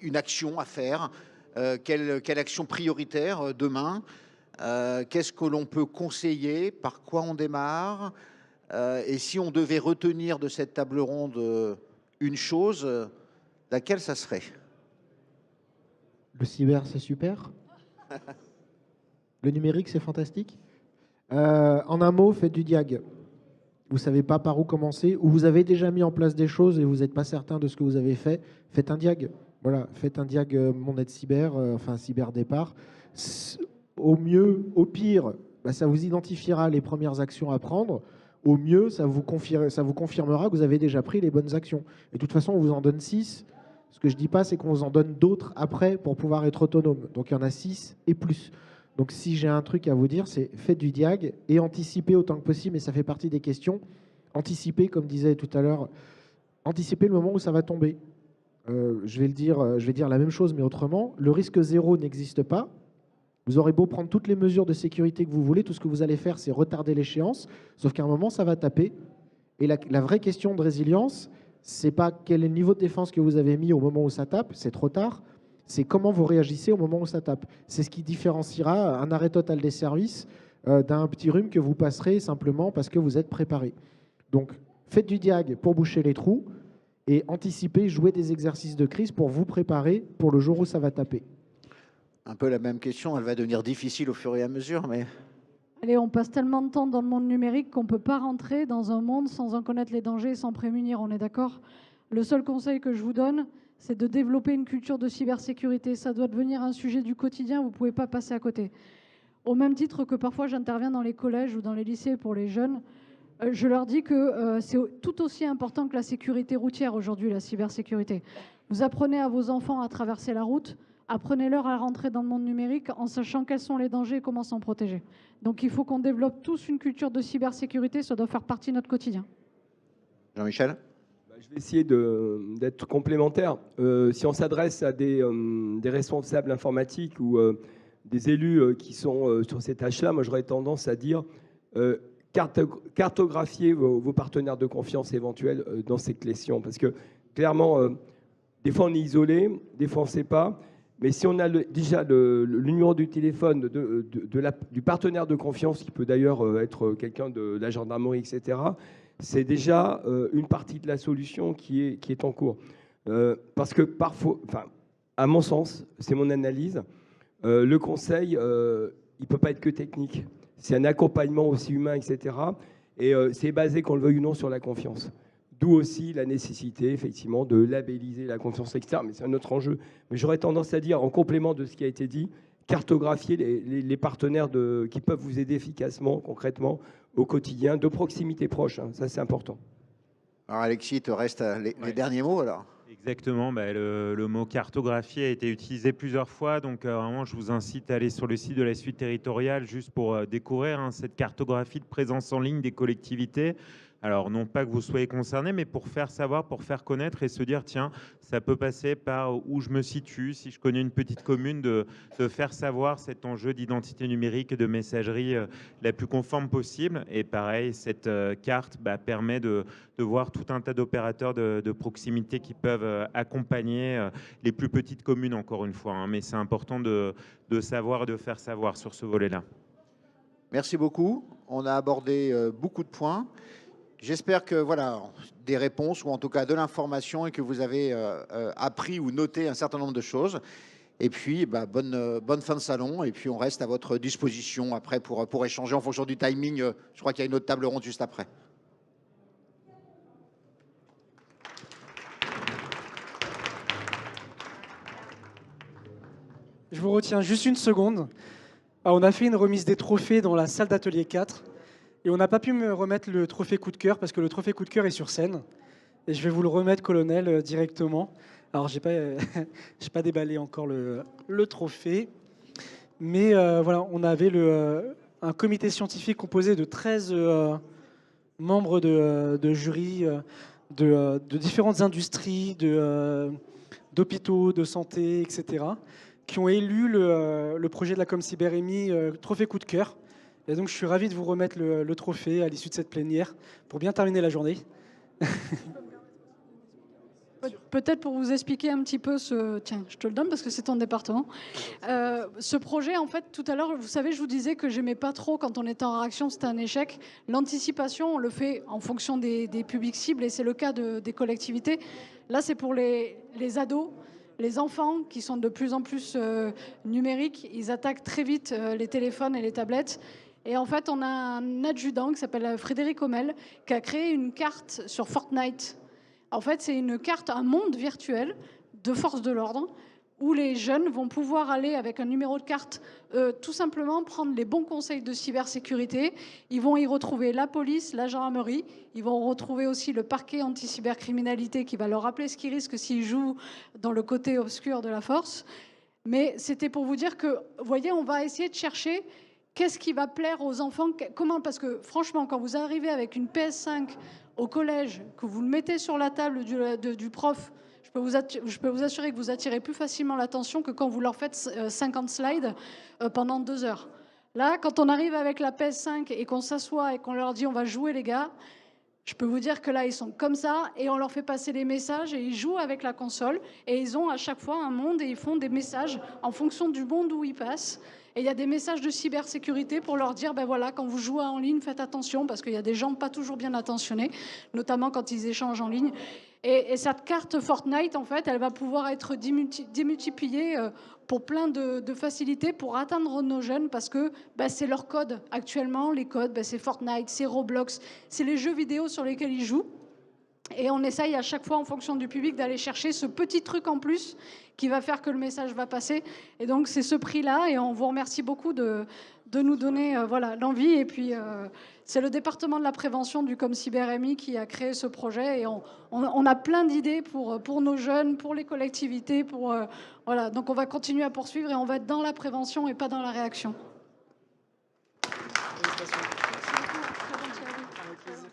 S1: une action à faire, quelle action prioritaire demain? Qu'est-ce que l'on peut conseiller? Par quoi on démarre? Et si on devait retenir de cette table ronde une chose, laquelle ça serait?
S2: Le cyber, c'est super. Le numérique, c'est fantastique. En un mot, faites du diag. Vous ne savez pas par où commencer, ou vous avez déjà mis en place des choses et vous n'êtes pas certain de ce que vous avez fait, faites un diag. Voilà, faites un diag Mon Aide Cyber, enfin Cyber Départ. Au mieux, au pire, bah, ça vous identifiera les premières actions à prendre. Au mieux, ça vous confirmera que vous avez déjà pris les bonnes actions. Et de toute façon, on vous en donne 6. Ce que je ne dis pas, c'est qu'on vous en donne d'autres après pour pouvoir être autonome. Donc il y en a 6 et plus. Donc si j'ai un truc à vous dire, c'est faites du diag et anticipez autant que possible, et ça fait partie des questions. Anticipez, comme disait tout à l'heure, anticipez le moment où ça va tomber. Je vais dire la même chose, mais autrement. Le risque zéro n'existe pas. Vous aurez beau prendre toutes les mesures de sécurité que vous voulez, tout ce que vous allez faire, c'est retarder l'échéance, sauf qu'à un moment, ça va taper. Et la vraie question de résilience, c'est pas quel est le niveau de défense que vous avez mis au moment où ça tape, c'est trop tard. C'est comment vous réagissez au moment où ça tape. C'est ce qui différenciera un arrêt total des services d'un petit rhume que vous passerez simplement parce que vous êtes préparé. Donc, faites du diag pour boucher les trous et anticipez, jouez des exercices de crise pour vous préparer pour le jour où ça va taper.
S1: Un peu la même question, elle va devenir difficile au fur et à mesure, mais...
S3: Allez, on passe tellement de temps dans le monde numérique qu'on ne peut pas rentrer dans un monde sans en connaître les dangers et sans prémunir, on est d'accord? Le seul conseil que je vous donne, c'est de développer une culture de cybersécurité. Ça doit devenir un sujet du quotidien, vous ne pouvez pas passer à côté. Au même titre que parfois j'interviens dans les collèges ou dans les lycées pour les jeunes, je leur dis que c'est tout aussi important que la sécurité routière aujourd'hui, la cybersécurité. Vous apprenez à vos enfants à traverser la route, apprenez-leur à rentrer dans le monde numérique en sachant quels sont les dangers et comment s'en protéger. Donc il faut qu'on développe tous une culture de cybersécurité, ça doit faire partie de notre quotidien.
S1: Jean-Michel?
S4: Je vais essayer d'être complémentaire. Si on s'adresse à des responsables informatiques ou des élus qui sont sur ces tâches-là, moi j'aurais tendance à dire cartographier vos partenaires de confiance éventuels dans ces questions. Parce que clairement, des fois on est isolé, des fois on ne sait pas. Mais si on a déjà le numéro du téléphone du partenaire de confiance, qui peut d'ailleurs être quelqu'un de la gendarmerie, etc., c'est déjà une partie de la solution qui est en cours. Parce que parfois, enfin, à mon sens, c'est mon analyse, le conseil, il ne peut pas être que technique. C'est un accompagnement aussi humain, etc. Et c'est basé, qu'on le veuille ou non, sur la confiance. D'où aussi la nécessité, effectivement, de labelliser la confiance externe. Mais c'est un autre enjeu. Mais j'aurais tendance à dire, en complément de ce qui a été dit, cartographier les partenaires qui peuvent vous aider efficacement, concrètement, au quotidien, de proximité proche. Hein. Ça, c'est important.
S1: Alors, Alexis, il te reste les derniers mots, alors.
S5: Exactement, le mot cartographie a été utilisé plusieurs fois, donc vraiment je vous incite à aller sur le site de la suite territoriale juste pour découvrir cette cartographie de présence en ligne des collectivités. Alors non pas que vous soyez concerné, mais pour faire savoir, pour faire connaître et se dire tiens, ça peut passer par où je me situe, si je connais une petite commune, de faire savoir cet enjeu d'identité numérique et de messagerie la plus conforme possible. Et pareil, cette carte permet de voir tout un tas d'opérateurs de proximité qui peuvent accompagner les plus petites communes, encore une fois. Hein, mais c'est important de savoir et de faire savoir sur ce volet-là.
S1: Merci beaucoup. On a abordé beaucoup de points. J'espère que voilà, des réponses ou en tout cas de l'information et que vous avez appris ou noté un certain nombre de choses. Et puis, bonne fin de salon. Et puis, on reste à votre disposition après pour échanger en fonction du timing. Je crois qu'il y a une autre table ronde juste après.
S6: Je vous retiens juste une seconde. On a fait une remise des trophées dans la salle d'atelier 4 et on n'a pas pu me remettre le trophée coup de cœur parce que le trophée coup de cœur est sur scène. Et je vais vous le remettre, colonel, directement. Alors, j'ai pas déballé encore le trophée. Mais voilà, on avait un comité scientifique composé de 13 membres de jury de différentes industries, d'hôpitaux, de santé, etc., qui ont élu le projet de la ComCyberEMI trophée coup de cœur. Et donc, je suis ravi de vous remettre le trophée à l'issue de cette plénière pour bien terminer la journée.
S3: Peut-être pour vous expliquer un petit peu Tiens, je te le donne parce que c'est ton département. Ce projet, en fait, tout à l'heure, vous savez, je vous disais que j'aimais pas trop quand on était en réaction, c'était un échec. L'anticipation, on le fait en fonction des publics cibles et c'est le cas des collectivités. Là, c'est pour les ados. Les enfants qui sont de plus en plus numériques, ils attaquent très vite les téléphones et les tablettes. Et en fait, on a un adjudant qui s'appelle Frédéric Hommel qui a créé une carte sur Fortnite. En fait, c'est une carte, un monde virtuel de force de l'ordre où les jeunes vont pouvoir aller avec un numéro de carte, tout simplement prendre les bons conseils de cybersécurité. Ils vont y retrouver la police, la gendarmerie. Ils vont retrouver aussi le parquet anti-cybercriminalité qui va leur rappeler ce qu'ils risquent s'ils jouent dans le côté obscur de la force. Mais c'était pour vous dire que, vous voyez, on va essayer de chercher qu'est-ce qui va plaire aux enfants. Comment ? Parce que franchement, quand vous arrivez avec une PS5 au collège, que vous le mettez sur la table du prof, je peux vous assurer que vous attirez plus facilement l'attention que quand vous leur faites 50 slides pendant 2 heures. Là, quand on arrive avec la PS5 et qu'on s'assoit et qu'on leur dit « on va jouer les gars », je peux vous dire que là, ils sont comme ça et on leur fait passer les messages et ils jouent avec la console et ils ont à chaque fois un monde et ils font des messages en fonction du monde où ils passent. Et il y a des messages de cybersécurité pour leur dire, ben voilà, quand vous jouez en ligne, faites attention parce qu'il y a des gens pas toujours bien attentionnés, notamment quand ils échangent en ligne. Et cette carte Fortnite, en fait, elle va pouvoir être démultipliée pour plein de facilités pour atteindre nos jeunes parce que c'est leur code. Actuellement, les codes, c'est Fortnite, c'est Roblox, c'est les jeux vidéo sur lesquels ils jouent. Et on essaye à chaque fois, en fonction du public, d'aller chercher ce petit truc en plus qui va faire que le message va passer. Et donc, c'est ce prix-là. Et on vous remercie beaucoup de nous donner l'envie. Et puis, c'est le département de la prévention du ComCyberEMI qui a créé ce projet. Et on a plein d'idées pour nos jeunes, pour les collectivités. Donc, on va continuer à poursuivre et on va être dans la prévention et pas dans la réaction. Merci beaucoup. Très bonne soirée.